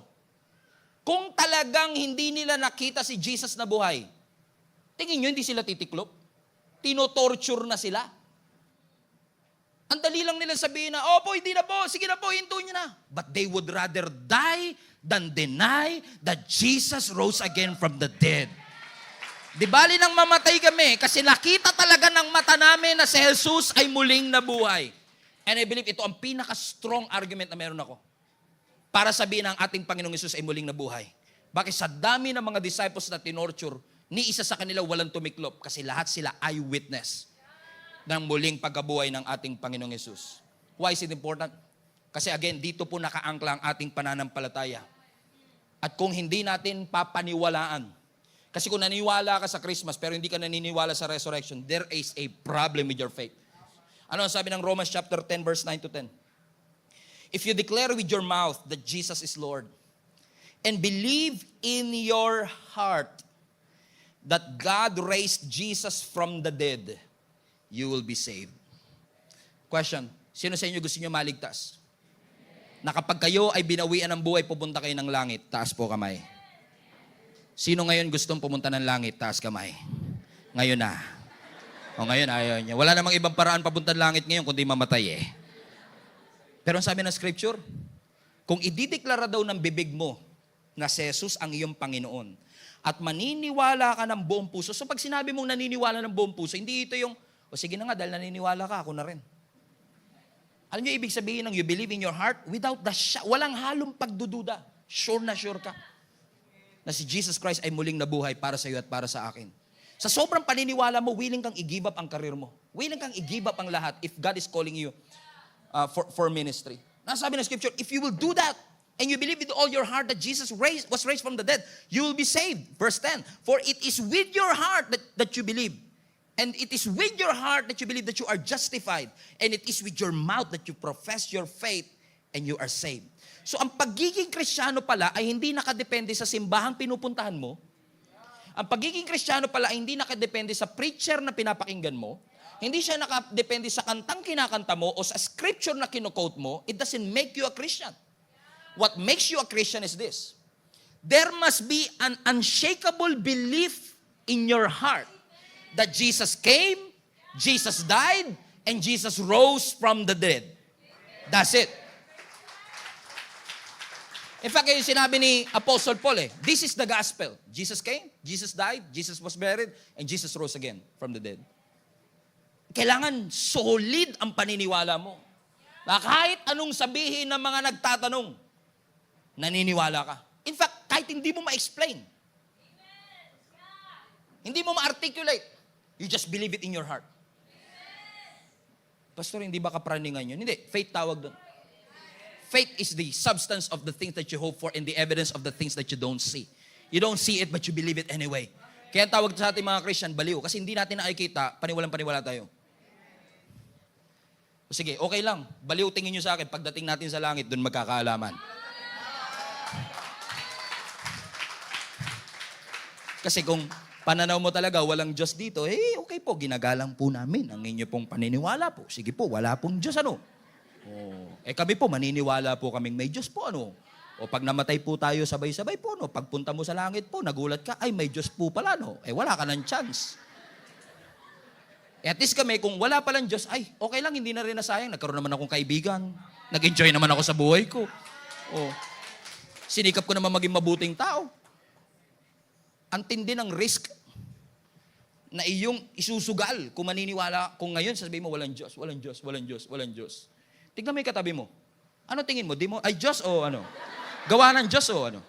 kung talagang hindi nila nakita si Jesus na buhay, tingin nyo hindi sila titiklop? Tinotorture na sila. Ang dali lang nila sabihin na, opo, hindi na po, sige na po, hinto nyo na. But they would rather die than deny that Jesus rose again from the dead. Di bali nang mamatay kami kasi nakita talaga ng mata namin na si Jesus ay muling nabuhay. And I believe ito ang pinaka-strong argument na meron ako para sabihin ng ating Panginoong Hesus ay muling nabuhay. Bakit sa dami ng mga disciples na tinorture, ni isa sa kanila walang tumiklop kasi lahat sila eyewitness ng muling pagkabuhay ng ating Panginoong Hesus. Why is it important? Kasi again, dito po nakaangkla ang ating pananampalataya. At kung hindi natin papaniwalaan Kasi kung naniniwala ka sa Christmas pero hindi ka naniniwala sa resurrection, there is a problem with your faith. Ano ang sabi ng Romans chapter 10 verse 9 to 10? If you declare with your mouth that Jesus is Lord and believe in your heart that God raised Jesus from the dead, you will be saved. Question, sino sa inyo gusto niyo maligtas? Na kapag kayo ay binawian ng buhay, pupunta kayo ng langit, taas po kamay. Sino ngayon gustong pumunta ng langit? Taas kamay. Ngayon na. O ngayon, ayaw niya. Wala namang ibang paraan papunta ng langit ngayon kundi mamatay eh. Pero ang sabi ng scripture, kung idideklara daw ng bibig mo na si Jesus ang iyong Panginoon at maniniwala ka ng buong puso. So pag sinabi mong naniniwala ng buong puso, hindi ito yung, o sige na nga, dahil naniniwala ka, ako na rin. Alam niyo ibig sabihin ng you believe in your heart without walang halong pagdududa. Sure na sure ka na si Jesus Christ ay muling nabuhay para sa iyo at para sa akin. Sa sobrang paniniwala mo, willing kang i-give up ang karir mo. Willing kang i-give up ang lahat if God is calling you for ministry. Nasabi ng scripture, if you will do that, and you believe with all your heart that Jesus was raised from the dead, you will be saved. Verse 10, for it is with your heart that you believe. And it is with your heart that you believe that you are justified. And it is with your mouth that you profess your faith and you are saved. So ang pagiging Kristiyano pala ay hindi nakadepende sa simbahang pinupuntahan mo. Ang pagiging Kristiyano pala ay hindi nakadepende sa preacher na pinapakinggan mo. Hindi siya nakadepende sa kantang kinakanta mo o sa scripture na kino-quote mo. It doesn't make you a Christian. What makes you a Christian is this. There must be an unshakable belief in your heart that Jesus came, Jesus died, and Jesus rose from the dead. That's it. In fact, yung sinabi ni Apostle Paul this is the gospel. Jesus came, Jesus died, Jesus was buried, and Jesus rose again from the dead. Kailangan solid ang paniniwala mo. Na kahit anong sabihin ng mga nagtatanong, naniniwala ka. In fact, kahit hindi mo ma-explain, hindi mo ma-articulate, you just believe it in your heart. Pastor, hindi ba kapraningan yun? Hindi, faith tawag doon. Faith is the substance of the things that you hope for and the evidence of the things that you don't see. You don't see it, but you believe it anyway. Kaya tawag sa ating mga Christian, baliw. Kasi hindi natin nakikita, paniwalang-paniwala tayo. O sige, okay lang. Baliw tingin nyo sa akin. Pagdating natin sa langit, doon magkakaalaman. Kasi kung pananaw mo talaga, walang Diyos dito, okay po, ginagalang po namin ang inyo pong paniniwala po. Sige po, wala pong Diyos, ano? Kami po, maniniwala po kaming may Diyos po, ano? O pag namatay po tayo sabay-sabay po, no? Pagpunta mo sa langit po, nagulat ka, ay may Diyos po pala, no? Wala ka ng chance. At least kami, kung wala palang Diyos, ay, okay lang, hindi na rin nasayang. Nagkaroon naman akong kaibigan. Nag-enjoy naman ako sa buhay ko. Sinikap ko naman maging mabuting tao. Ang tindi ng risk na iyong isusugal kung maniniwala, kung ngayon sasabihin mo, walang Diyos, walang Diyos, walang Diyos, walang Diyos. Tignan mo yung katabi mo. Ano tingin mo? Di mo, ay Diyos o ano? Gawa ng Diyos o ano?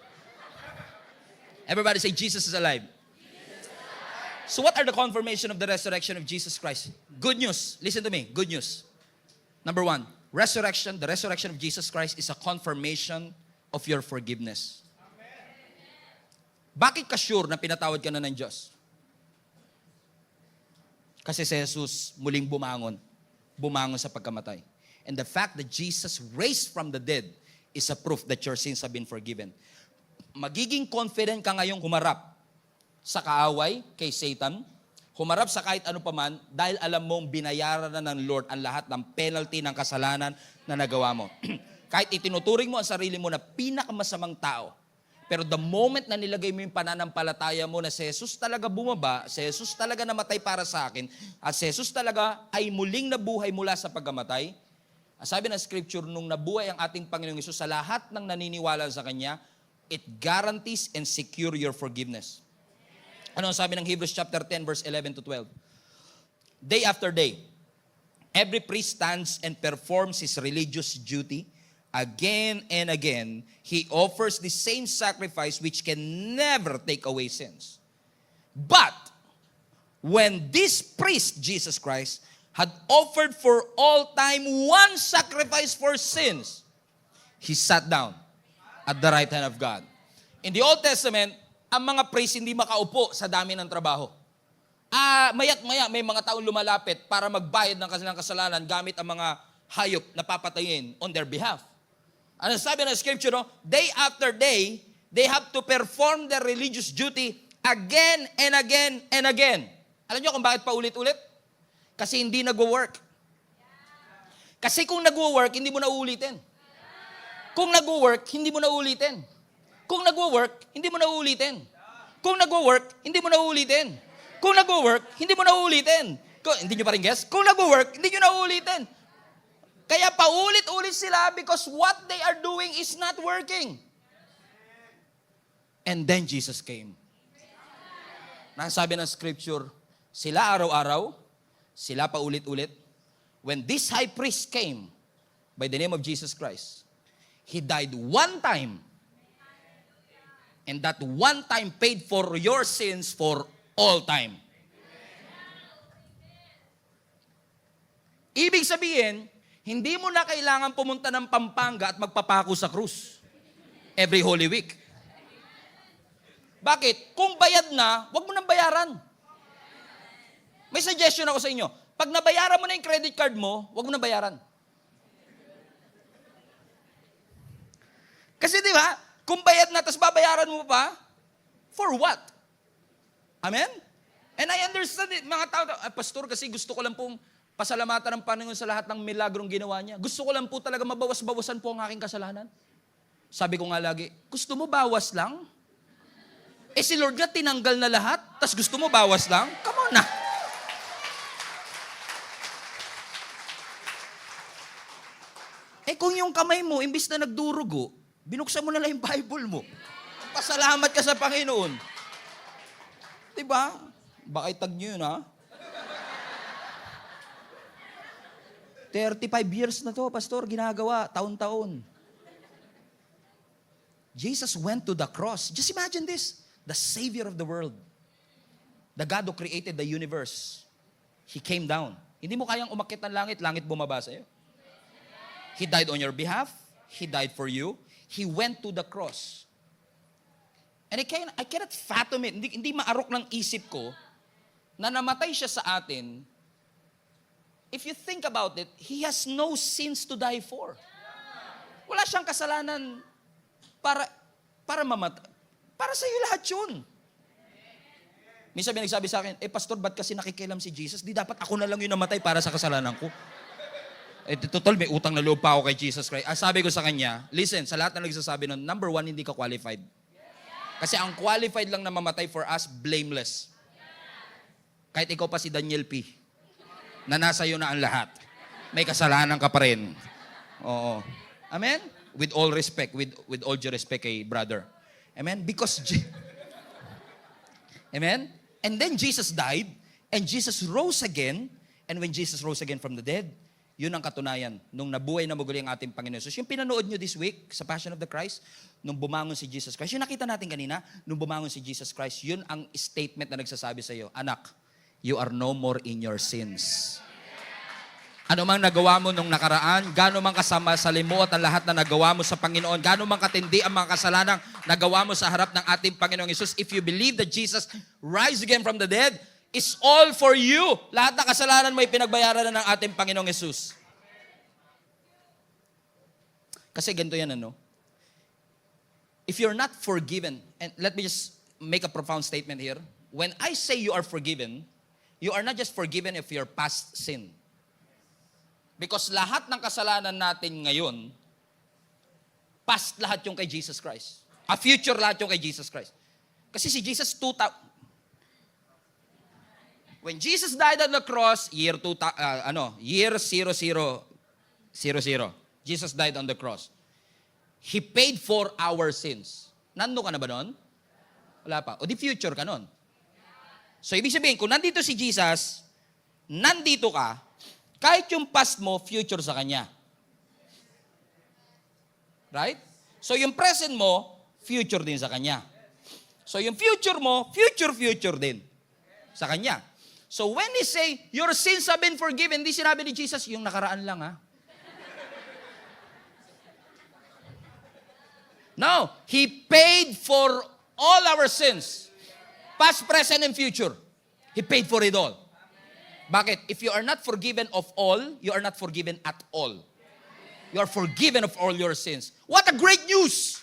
Everybody say, Jesus is alive. So what are the confirmation of the resurrection of Jesus Christ? Good news. Listen to me. Good news. Number one, the resurrection of Jesus Christ is a confirmation of your forgiveness. Bakit ka sure na pinatawad ka na ng Diyos? Kasi si Jesus muling bumangon sa pagkamatay. And the fact that Jesus raised from the dead is a proof that your sins have been forgiven. Magiging confident ka ngayong humarap sa kaaway kay Satan, humarap sa kahit ano paman, dahil alam mong binayaran na ng Lord ang lahat ng penalty ng kasalanan na nagawa mo. Kahit itinuturing mo ang sarili mo na pinakamasamang tao, pero the moment na nilagay mo yung pananampalataya mo na si Jesus talaga bumaba, si Jesus talaga namatay para sa akin, at si Jesus talaga ay muling nabuhay mula sa pagkamatay, sabi ng scripture, nung nabuhay ang ating Panginoong Hesus sa lahat ng naniniwala sa Kanya, it guarantees and secure your forgiveness. Ano ang sabi ng Hebrews chapter 10 verse 11 to 12? Day after day, every priest stands and performs his religious duty. Again and again, he offers the same sacrifice which can never take away sins. But when this priest, Jesus Christ, had offered for all time one sacrifice for sins, he sat down at the right hand of God. In the Old Testament, ang mga priest hindi makaupo sa dami ng trabaho. Mayat maya may mga taong lumalapit para magbayad ng kanilang kasalanan gamit ang mga hayop na papatayin on their behalf. Ano sabi ng scripture, no? Day after day, they have to perform their religious duty again and again and again. Alam niyo kung bakit paulit-ulit? Kasi hindi nagwo-work. Kasi kung nagwo-work, hindi mo na uulitin. Kung nagwo-work, hindi mo na uulitin. Kung nagwo-work, hindi mo na uulitin. Kung nagwo-work, hindi mo na uulitin. Kung nagwo-work, hindi mo na uulitin. Hindi nyo pa rin guess? Kung nagwo-work, hindi nyo na uulitin. Kaya paulit-ulit sila because what they are doing is not working. And then Jesus came. Nasabi ng scripture, sila araw-araw, sila paulit-ulit. When this high priest came by the name of Jesus Christ, he died one time. And that one time paid for your sins for all time. Ibig sabihin, hindi mo na kailangan pumunta ng Pampanga at magpapako sa krus every Holy Week. Bakit? Kung bayad na, huwag mo nang bayaran. May suggestion ako sa inyo. Pag nabayaran mo na yung credit card mo, huwag mo nang bayaran. Kasi di ba, kung bayad na, tapos babayaran mo pa, for what? Amen? And I understand it, mga tao, Pastor, kasi gusto ko lang pong pasalamatan ng Panginoon sa lahat ng milagrong ginawa niya. Gusto ko lang po talaga mabawas-bawasan po ang aking kasalanan. Sabi ko nga lagi, gusto mo bawas lang? Si Lord nga tinanggal na lahat, tas gusto mo bawas lang? Come on na. Kung yung kamay mo, imbis na nagdurugo, binuksan mo na lang yung Bible mo. Pasalamat ka sa Panginoon. Diba? Baka itag nyo yun, ha? 35 years na to, Pastor, ginagawa, taon-taon. Jesus went to the cross. Just imagine this. The Savior of the world. The God who created the universe. He came down. Hindi mo kayang umakyat ng langit, langit bumaba sa'yo. He died on your behalf. He died for you. He went to the cross. And I cannot fathom it. Hindi maarok ng isip ko na namatay siya sa atin. If you think about it, He has no sins to die for. Wala siyang kasalanan para mamatay. Para sa iyo lahat yun. Minsan may nagsabi sa akin, Pastor, ba't kasi nakikialam si Jesus? Di dapat ako na lang yung namatay para sa kasalanan ko. Total, may utang na loob pa ako kay Jesus Christ. Sabi ko sa kanya, listen, sa lahat na nagsasabi nun, number one, hindi ka qualified. Kasi ang qualified lang na mamatay for us, blameless. Kahit ikaw pa si Daniel P. Na nasa iyo na ang lahat. May kasalanan ka pa rin. Oo. Amen? With all respect, with all due respect kay brother. Amen? Because, amen? And then Jesus died, and Jesus rose again, and when Jesus rose again from the dead, yun ang katunayan, nung nabuhay na muli ang ating Panginoon. So, yung pinanood nyo this week sa Passion of the Christ, nung bumangon si Jesus Christ, yung nakita natin kanina, nung bumangon si Jesus Christ, yun ang statement na nagsasabi sa iyo, anak, you are no more in your sins. Ano mang nagawa mo nung nakaraan, gaano mang kasama sa limot ang lahat na nagawa mo sa Panginoon, gaano mang katindi ang mga kasalanang nagawa mo sa harap ng ating Panginoong Hesus, if you believe that Jesus rise again from the dead, it's all for you. Lahat ng kasalanan may pinagbayaran na ng ating Panginoong Hesus. Kasi ganito yan, ano? If you're not forgiven, and let me just make a profound statement here. When I say you are forgiven, you are not just forgiven of your past sin. Because lahat ng kasalanan natin ngayon, past lahat yung kay Jesus Christ. A future lahat yung kay Jesus Christ. Kasi si Jesus, when Jesus died on the cross, year 0000, Jesus died on the cross. He paid for our sins. Nando ka na ba nun? Wala pa. O di future ka nun. So, ibig sabihin, kung nandito si Jesus, nandito ka, kahit yung past mo, future sa Kanya. Right? So, yung present mo, future din sa Kanya. So, yung future mo, future din sa Kanya. So, when He say, your sins have been forgiven, hindi sinabi ni Jesus, yung nakaraan lang, ha? No, He paid for all our sins. Past, present, and future. He paid for it all. Bakit? If you are not forgiven of all, you are not forgiven at all. You are forgiven of all your sins. What a great news!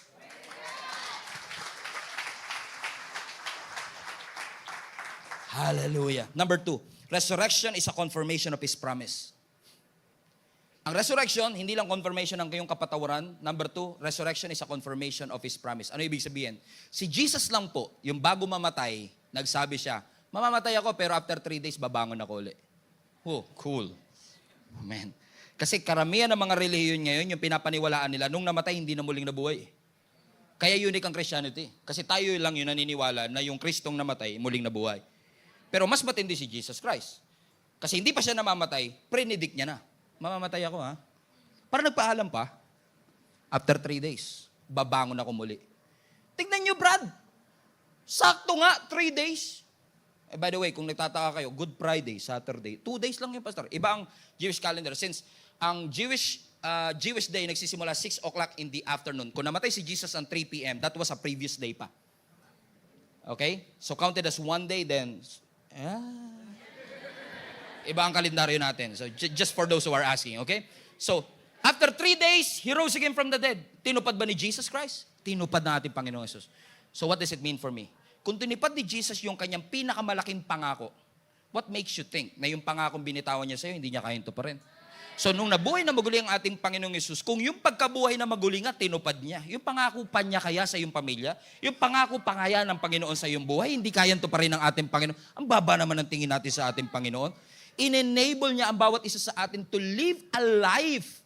Hallelujah. Number 2, resurrection is a confirmation of His promise. Ang resurrection, hindi lang confirmation ng kayong kapatawaran. Number 2, resurrection is a confirmation of His promise. Ano ibig sabihin? Si Jesus lang po, yung bago mamatay, nagsabi siya, mamamatay ako pero after 3 days, babangon ako ulit. Oh, cool. Amen. Kasi karamihan ng mga relihiyon ngayon, yung pinapaniwalaan nila, nung namatay, hindi na muling nabuhay. Kaya unique ang Christianity. Kasi tayo lang yung naniniwala na yung Kristong namatay, muling nabuhay. Pero mas matindi si Jesus Christ. Kasi hindi pa siya namamatay, predict niya na. Mamamatay ako ha. Para nagpaalam pa, after 3 days, babangon ako muli. Tignan niyo, Brad. Sakto nga, 3 days. By the way, kung nagtataka kayo, Good Friday, Saturday, 2 days lang yung pastor. Iba ang Jewish calendar. Since ang Jewish day nagsisimula 6 o'clock in the afternoon. Kung namatay si Jesus on 3 p.m., that was a previous day pa. Okay? So counted as 1 day, then... Iba ang kalendaryo natin. So just for those who are asking, okay? So, after 3 days, He rose again from the dead. Tinupad ba ni Jesus Christ? Tinupad na ating Panginoong Jesus. So what does it mean for me? Kung tinupad ni Jesus yung kanyang pinakamalaking pangako, what makes you think na yung pangakong binitawan niya sa'yo, hindi niya kayang tuparin? So, nung nabuhay na maguli ang ating Panginoong Yesus, kung yung pagkabuhay na maguli nga, tinupad niya. Yung pangako pa niya kaya sa iyong pamilya, yung pangako pa kaya ng Panginoon sa iyong buhay, hindi kayang tuparin ng ating Panginoon. Ang baba naman ng tingin natin sa ating Panginoon. In-enable niya ang bawat isa sa atin to live a life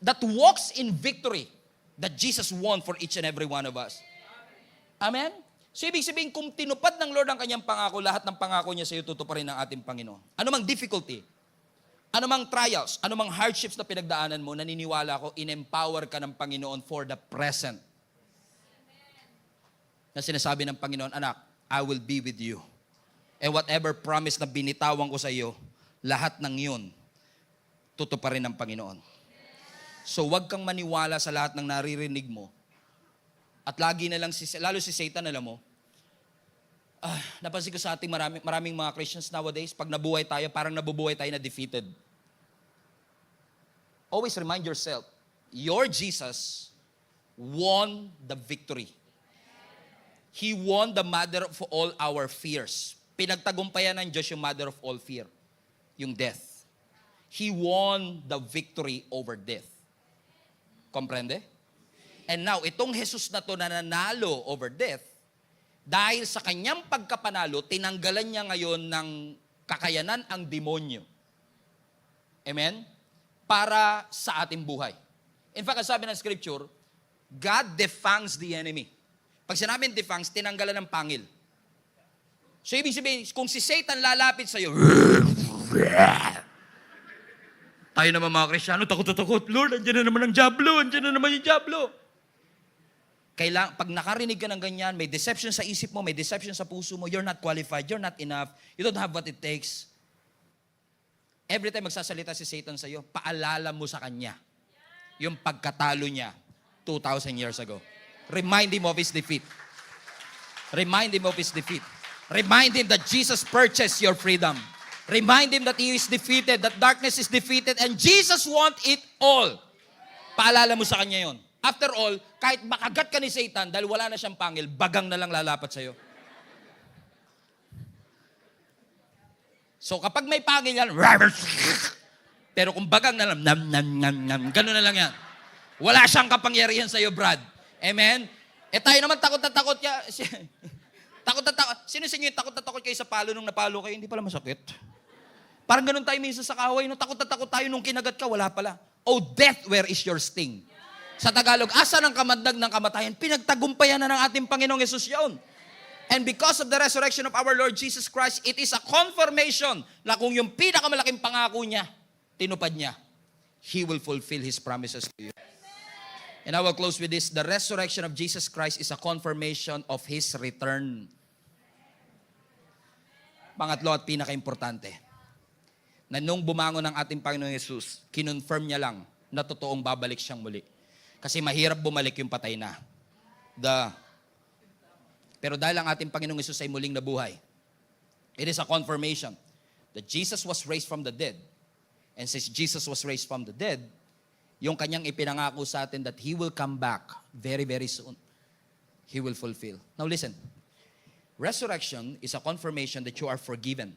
that walks in victory that Jesus won for each and every one of us. Amen? So, ibig sabihin, kung tinupad ng Lord ang kanyang pangako, lahat ng pangako niya sa iyo tutuparin ng ating Panginoon. Ano mang difficulty, ano mang trials, ano mang hardships na pinagdaanan mo, naniniwala ko, in-empower ka ng Panginoon for the present. Na sinasabi ng Panginoon, anak, I will be with you. And whatever promise na binitawan ko sa iyo, lahat ng yun, tutuparin ng Panginoon. So, wag kang maniwala sa lahat ng naririnig mo. At lagi na lang, lalo si Satan, alam mo, napansin ko sa ating maraming mga Christians nowadays, pag nabuhay tayo, parang nabubuhay tayo na defeated. Always remind yourself, your Jesus won the victory. He won the mother of all our fears. Pinagtagumpayan ng Diyos yung mother of all fear, yung death. He won the victory over death. Comprende? And now, itong Jesus na to na nanalo over death, dahil sa kanyang pagkapanalo, tinanggalan niya ngayon ng kakayanan ang demonyo. Amen? Para sa ating buhay. In fact, sabi ng scripture, God defangs the enemy. Pag sinabing defangs, tinanggalan ng pangil. So, ibig sabihin, kung si Satan lalapit sa'yo, tayo naman mga Kristyano, takot. Lord, andyan na naman ang diablo, andyan na naman yung diablo. Pag nakarinig ka ng ganyan, may deception sa isip mo, may deception sa puso mo, you're not qualified, you're not enough, you don't have what it takes. Every time magsasalita si Satan sa'yo, paalala mo sa kanya yung pagkatalo niya 2,000 years ago. Remind him of his defeat. Remind him of his defeat. Remind him that Jesus purchased your freedom. Remind him that he is defeated, that darkness is defeated, and Jesus won it all. Paalala mo sa kanya yon. After all, kahit makagat ka ni Satan, dahil wala na siyang pangil, bagang na lang lalapat sa'yo. So kapag may pangil yan, pero kung bagang na lang, gano'n na lang yan. Wala siyang kapangyarihan sa'yo, Brad. Amen? Tayo naman takot na takot kaya. Takot na takot. Sino sa inyo yung takot na takot kayo sa palo nung napalo kayo? Hindi pala masakit. Parang ganun tayo minsan sa kaaway. Nung takot na takot tayo nung kinagat ka, wala pala. Oh, death, where is your sting? Sa Tagalog, asa ng kamandag ng kamatayan? Pinagtagumpayan na ng ating Panginoong Yesus yun. And because of the resurrection of our Lord Jesus Christ, it is a confirmation na kung yung pinakamalaking pangako niya, tinupad niya, He will fulfill His promises to you. And I will close with this. The resurrection of Jesus Christ is a confirmation of His return. Pangatlo at pinaka-importante, na nung bumangon ang ating Panginoong Yesus, kinonfirm niya lang na totoong babalik siyang muli. Kasi mahirap bumalik yung patay na. Pero dahil ang ating Panginoong Hesus ay muling nabuhay, it is a confirmation that Jesus was raised from the dead. And since Jesus was raised from the dead, yung kanyang ipinangako sa atin that He will come back very, very soon. He will fulfill. Now listen, resurrection is a confirmation that you are forgiven,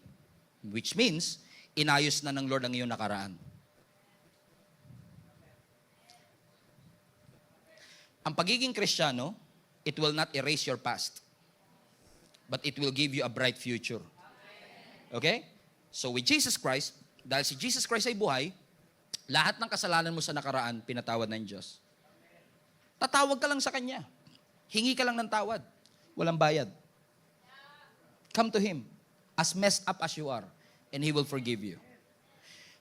which means, inayos na ng Lord ang iyong nakaraan. Ang pagiging Kristiyano, it will not erase your past, but it will give you a bright future. Okay? So with Jesus Christ, dahil si Jesus Christ ay buhay, lahat ng kasalanan mo sa nakaraan, pinatawad ng Diyos. Tatawag ka lang sa Kanya. Hingi ka lang ng tawad. Walang bayad. Come to Him, as messed up as you are, and He will forgive you.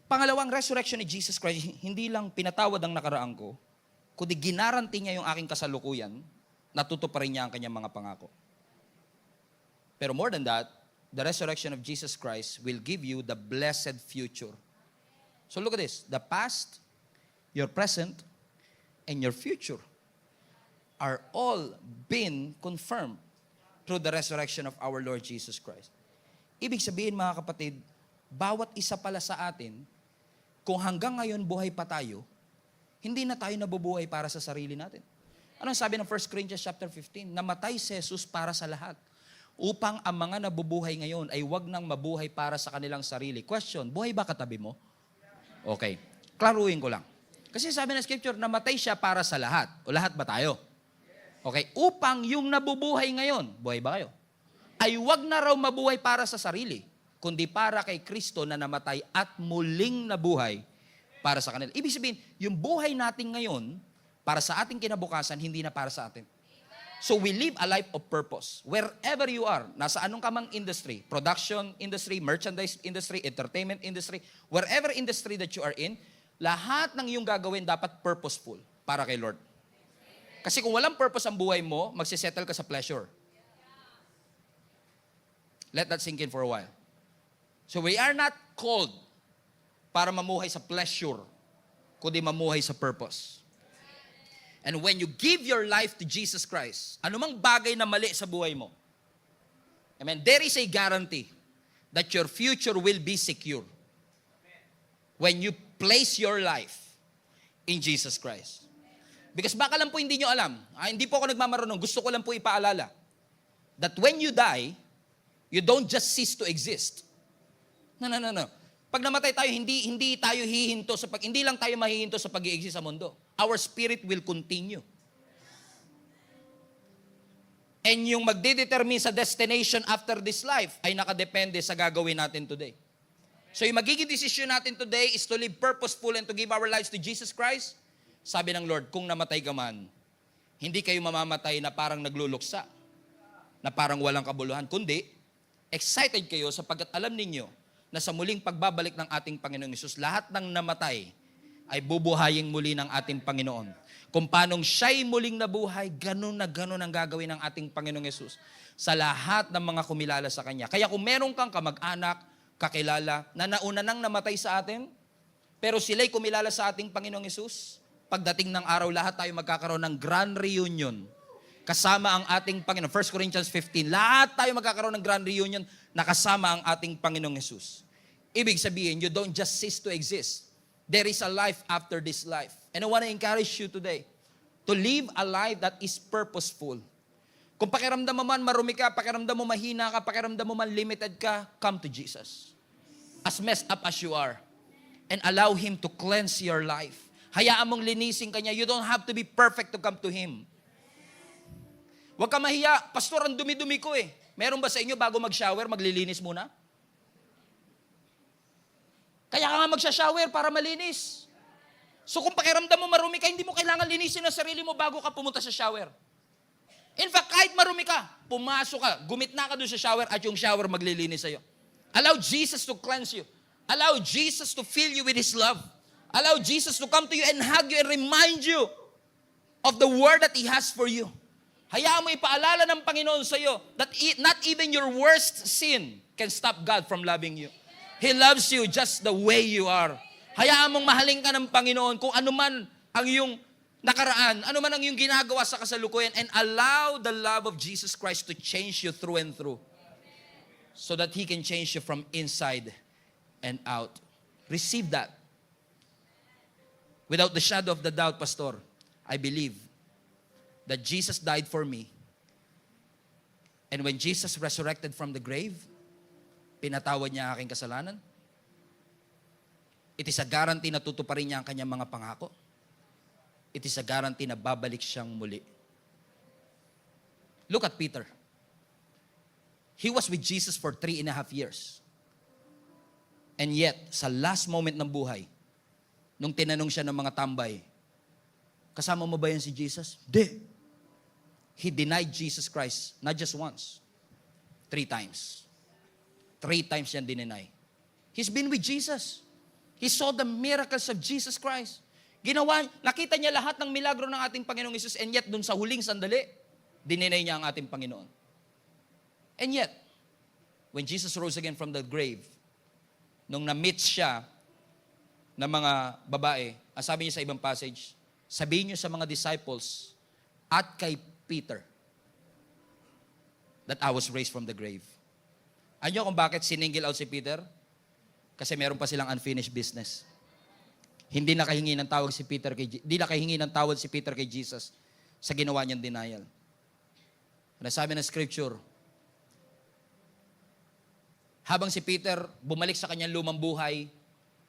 Pangalawang, resurrection ni Jesus Christ, hindi lang pinatawad ang nakaraan ko, kundi ginaranti niya yung aking kasalukuyan, natutuparin niya ang kanyang mga pangako. Pero more than that, the resurrection of Jesus Christ will give you the blessed future. So look at this. The past, your present, and your future are all been confirmed through the resurrection of our Lord Jesus Christ. Ibig sabihin, mga kapatid, bawat isa pala sa atin, kung hanggang ngayon buhay pa tayo, hindi na tayo nabubuhay para sa sarili natin. Ano sabi ng 1 Corinthians chapter 15? Namatay si Jesus para sa lahat, upang ang mga nabubuhay ngayon ay wag nang mabuhay para sa kanilang sarili. Question, buhay ba katabi mo? Okay, klaruhin ko lang. Kasi sabi ng scripture, namatay siya para sa lahat. O lahat ba tayo? Okay, upang yung nabubuhay ngayon, buhay ba kayo? Ay wag na raw mabuhay para sa sarili, kundi para kay Kristo na namatay at muling nabuhay para sa kanila. Ibig sabihin, yung buhay natin ngayon, para sa ating kinabukasan, hindi na para sa atin. So we live a life of purpose. Wherever you are, nasa anong kamang industry, production industry, merchandise industry, entertainment industry, wherever industry that you are in, lahat ng iyong gagawin dapat purposeful para kay Lord. Kasi kung walang purpose ang buhay mo, magsisettle ka sa pleasure. Let that sink in for a while. So we are not called para mamuhay sa pleasure, kundi mamuhay sa purpose. And when you give your life to Jesus Christ, anumang bagay na mali sa buhay mo, amen, there is a guarantee that your future will be secure. When you place your life in Jesus Christ. Because baka lang po hindi nyo alam, hindi po ako nagmamarunong, gusto ko lang po ipaalala, that when you die, you don't just cease to exist. No. Pag namatay tayo, hindi tayo hihinto hindi lang tayo mahihinto sa pag-i-exist sa mundo. Our spirit will continue. And yung magdedetermine sa destination after this life ay nakadepende sa gagawin natin today. So yung magiging decision natin today is to live purposeful and to give our lives to Jesus Christ. Sabi ng Lord, kung namatay ka man, hindi kayo mamamatay na parang nagluluksa, na parang walang kabuluhan, kundi excited kayo sapagkat alam ninyo na sa muling pagbabalik ng ating Panginoong Hesus, lahat ng namatay ay bubuhayin muli ng ating Panginoon. Kung paanong siya'y muling nabuhay, ganun na ganun ang gagawin ng ating Panginoong Hesus sa lahat ng mga kumilala sa Kanya. Kaya kung meron kang kamag-anak, kakilala, na nauna nang namatay sa atin, pero sila'y kumilala sa ating Panginoong Hesus, pagdating ng araw, lahat tayo magkakaroon ng grand reunion kasama ang ating Panginoon. 1 Corinthians 15, lahat tayo magkakaroon ng grand reunion na kasama ang ating Panginoong Hesus. Ibig sabihin, you don't just cease to exist. There is a life after this life. And I want to encourage you today to live a life that is purposeful. Kung pakiramdam mo man marumi ka, pakiramdam mo mahina ka, pakiramdam mo man limited ka, come to Jesus. As messed up as you are. And allow Him to cleanse your life. Hayaan mong linisin ka niya. You don't have to be perfect to come to Him. Huwag ka mahiya. Pastor, ang dumi-dumi ko eh. Meron ba sa inyo bago mag-shower, maglilinis muna? Kaya ka nga magsha-shower para malinis. So kung pakiramdam mo marumi ka, hindi mo kailangan linisin ang sarili mo bago ka pumunta sa shower. In fact, kahit marumi ka, pumasok ka, gumit na ka doon sa shower at yung shower maglilinis sa'yo. Allow Jesus to cleanse you. Allow Jesus to fill you with His love. Allow Jesus to come to you and hug you and remind you of the word that He has for you. Hayaan mo ipaalala ng Panginoon sa iyo that not even your worst sin can stop God from loving you. He loves you just the way you are. Hayaan mong mahalin ka ng Panginoon kung ano man ang iyong nakaraan, ano man ang iyong ginagawa sa kasalukuyan, and allow the love of Jesus Christ to change you through and through. So that He can change you from inside and out. Receive that. Without the shadow of the doubt, Pastor, I believe that Jesus died for me. And when Jesus resurrected from the grave, pinatawad niya aking kasalanan. It is a guarantee na tutuparin niya ang kanyang mga pangako. It is a guarantee na babalik siyang muli. Look at Peter. He was with Jesus for 3.5 years. And yet, sa last moment ng buhay, nung tinanong siya ng mga tambay, kasama mo ba yan si Jesus? Di. He denied Jesus Christ, not just once, 3 times. 3 times yan dinenay. He's been with Jesus. He saw the miracles of Jesus Christ. Nakita niya lahat ng milagro ng ating Panginoong Hesus, and yet, dun sa huling sandali, dinenay niya ang ating Panginoon. And yet, when Jesus rose again from the grave, nung na-meet siya ng mga babae, ang sabi niya sa ibang passage, sabihin niyo sa mga disciples at kay Peter that I was raised from the grave. Ano niyo kung bakit siningil out si Peter? Kasi meron pa silang unfinished business. Hindi nakahingi ng tawad si Peter kay Jesus sa ginawa niyang denial. Nasabi ng scripture, habang si Peter bumalik sa kanyang lumang buhay,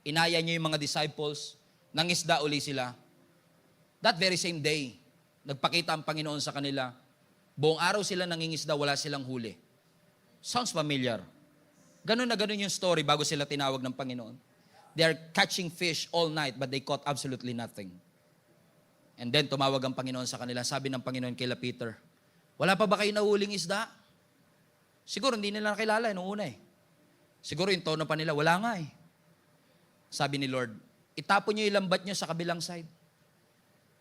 inaya niya yung mga disciples, nangisda uli sila. That very same day, nagpakita ang Panginoon sa kanila. Buong araw sila nangingisda, wala silang huli. Sounds familiar. Ganun na ganun yung story bago sila tinawag ng Panginoon. They are catching fish all night, but they caught absolutely nothing. And then tumawag ang Panginoon sa kanila. Sabi ng Panginoon kay Peter, wala pa ba kayo nahuling isda? Siguro hindi nila nakilala noong una eh. Siguro yung tono pa nila, wala nga eh. Sabi ni Lord, itapon nyo yung lambat nyo sa kabilang side.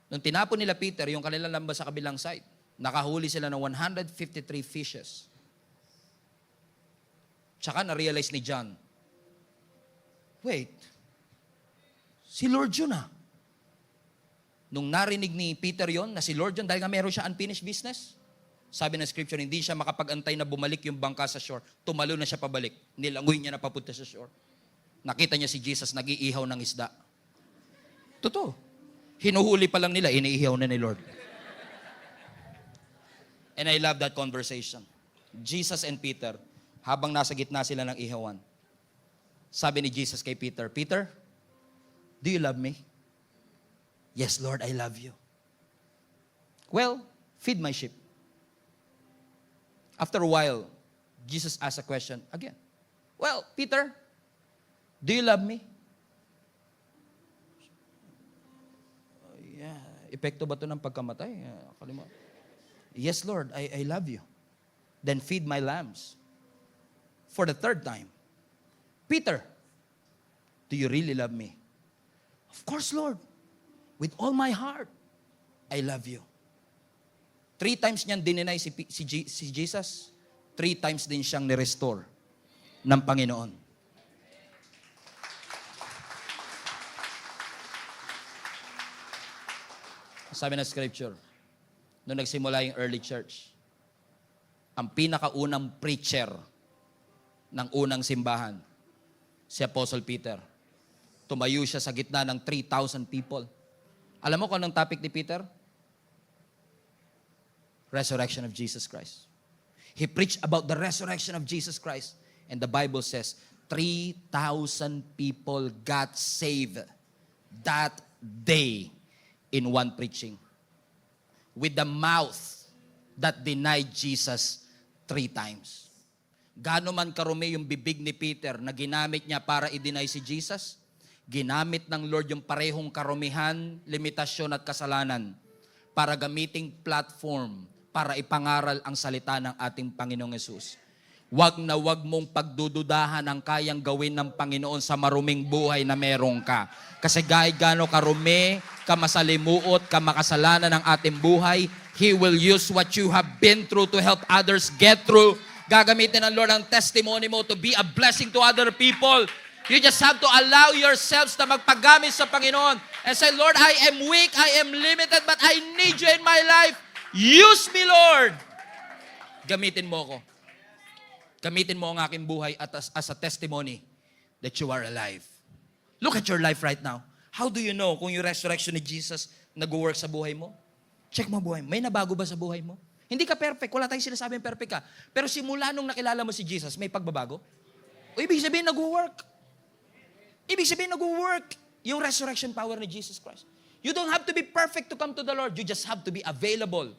Nung tinapon nila Peter, yung kanilang lambat sa kabilang side, nakahuli sila ng 153 fishes. Tsaka na-realize ni John, wait, si Lord yun ah. Nung narinig ni Peter yon na si Lord yun, dahil nga meron siya unfinished business, sabi ng scripture, hindi siya makapag-antay na bumalik yung bangka sa shore. Tumalo na siya pabalik. Nilangoy niya na papunta sa shore. Nakita niya si Jesus nag-iihaw ng isda. Totoo. Hinuhuli pa lang nila, iniihaw na ni Lord. And I love that conversation. Jesus and Peter, habang nasa gitna sila ng ihawan, sabi ni Jesus kay Peter, Peter, do you love me? Yes, Lord, I love you. Well, feed my sheep. After a while, Jesus asked a question again. Well, Peter, do you love me? Yeah. Epekto ba ito ng pagkamatay? Yes, Lord, I love you. Then feed my lambs. For the 3rd time, Peter, do you really love me? Of course, Lord. With all my heart, I love you. 3 times niyang dinenay si Jesus. 3 times din siyang ni-restore ng Panginoon. Sabi ng scripture, nung nagsimula yung early church, ang pinakaunang preacher ng unang simbahan, si Apostle Peter. Tumayo siya sa gitna ng 3,000 people. Alam mo kung anong topic ni Peter? Resurrection of Jesus Christ. He preached about the resurrection of Jesus Christ. And the Bible says, 3,000 people got saved that day in one preaching. With the mouth that denied Jesus 3 times. Gaano man karumi yung bibig ni Peter na ginamit niya para i-deny si Jesus, ginamit ng Lord yung parehong karumihan, limitasyon at kasalanan para gamiting platform para ipangaral ang salita ng ating Panginoong Hesus. Wag na wag mong pagdududahan ang kayang gawin ng Panginoon sa maruming buhay na meron ka. Kasi gaano karumi, kamasalimuot, kamakasalanan ng ating buhay, He will use what you have been through to help others get through. Gagamitin ng Lord ang testimony mo to be a blessing to other people. You just have to allow yourselves na magpagamit sa Panginoon and say, Lord, I am weak, I am limited, but I need you in my life. Use me, Lord. Gamitin mo ko. Gamitin mo ang aking buhay as a testimony that you are alive. Look at your life right now. How do you know kung yung resurrection ni Jesus nag-work sa buhay mo? Check mo buhay mo. May nabago ba sa buhay mo? Hindi ka perfect. Wala tayong sinasabing perfect ka. Pero simula nung nakilala mo si Jesus, may pagbabago? O ibig sabihin, nag-work. Ibig sabihin, nag-work yung resurrection power ni Jesus Christ. You don't have to be perfect to come to the Lord. You just have to be available,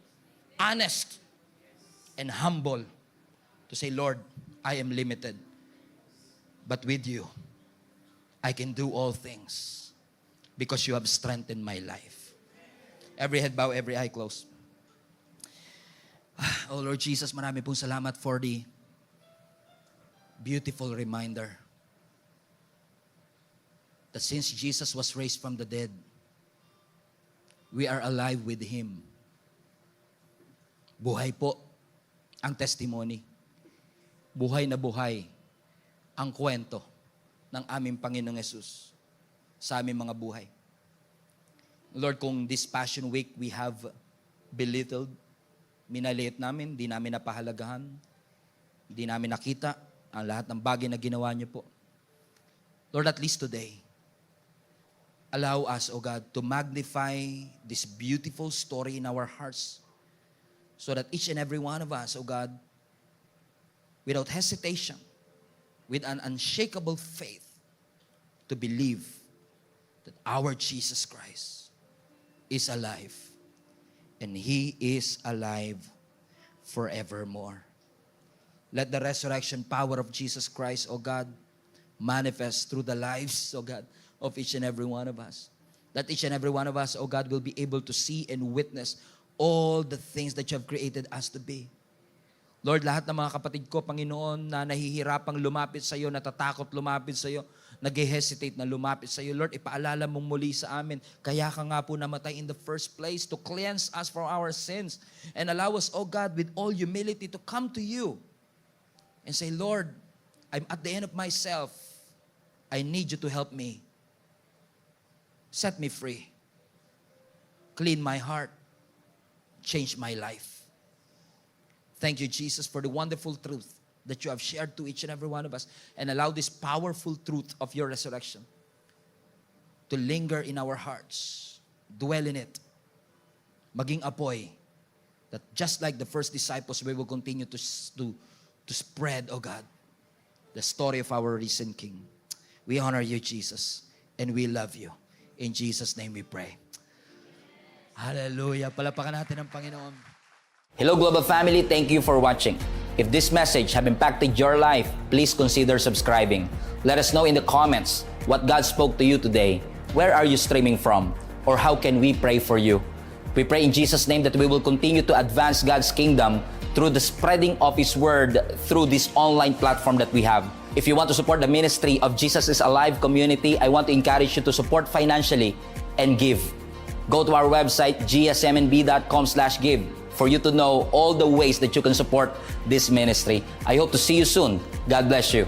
honest, and humble to say, Lord, I am limited. But with you, I can do all things because you have strengthened my life. Every head bow, every eye closed. Oh Lord Jesus, marami pong salamat for the beautiful reminder that since Jesus was raised from the dead, we are alive with Him. Buhay po ang testimony. Buhay na buhay ang kwento ng aming Panginoong Yesus sa aming mga buhay. Lord, kung this Passion Week we have belittled, minaliit namin, di namin napahalagahan, di namin nakita ang lahat ng bagay na ginawa niyo po. Lord, at least today, allow us, O God, to magnify this beautiful story in our hearts so that each and every one of us, O God, without hesitation, with an unshakable faith, to believe that our Jesus Christ is alive. And He is alive forevermore. Let the resurrection power of Jesus Christ, O God, manifest through the lives, O God, of each and every one of us. That each and every one of us, O God, will be able to see and witness all the things that you have created us to be. Lord, lahat ng mga kapatid ko, Panginoon, na nahihirapang lumapit sa iyo, natatakot lumapit sa iyo, nag-hesitate na lumapit sa iyo, Lord, ipaalala mong muli sa amin, kaya ka nga po namatay in the first place to cleanse us from our sins and allow us, O God, with all humility to come to you and say, Lord, I'm at the end of myself. I need you to help me. Set me free. Clean my heart. Change my life. Thank you, Jesus, for the wonderful truth that you have shared to each and every one of us, and allow this powerful truth of your resurrection to linger in our hearts, dwell in it, maging apoy, that just like the first disciples, we will continue to spread, oh God, the story of our risen King. We honor you, Jesus, and we love you. In Jesus' name we pray. Hallelujah. Palapakan natin ang Panginoon. Hello Global Family, thank you for watching. If this message have impacted your life, please consider subscribing. Let us know in the comments what God spoke to you today. Where are you streaming from? Or how can we pray for you? We pray in Jesus' name that we will continue to advance God's kingdom through the spreading of His Word through this online platform that we have. If you want to support the ministry of Jesus is Alive community, I want to encourage you to support financially and give. Go to our website, gsmnb.com/give. for you to know all the ways that you can support this ministry. I hope to see you soon. God bless you.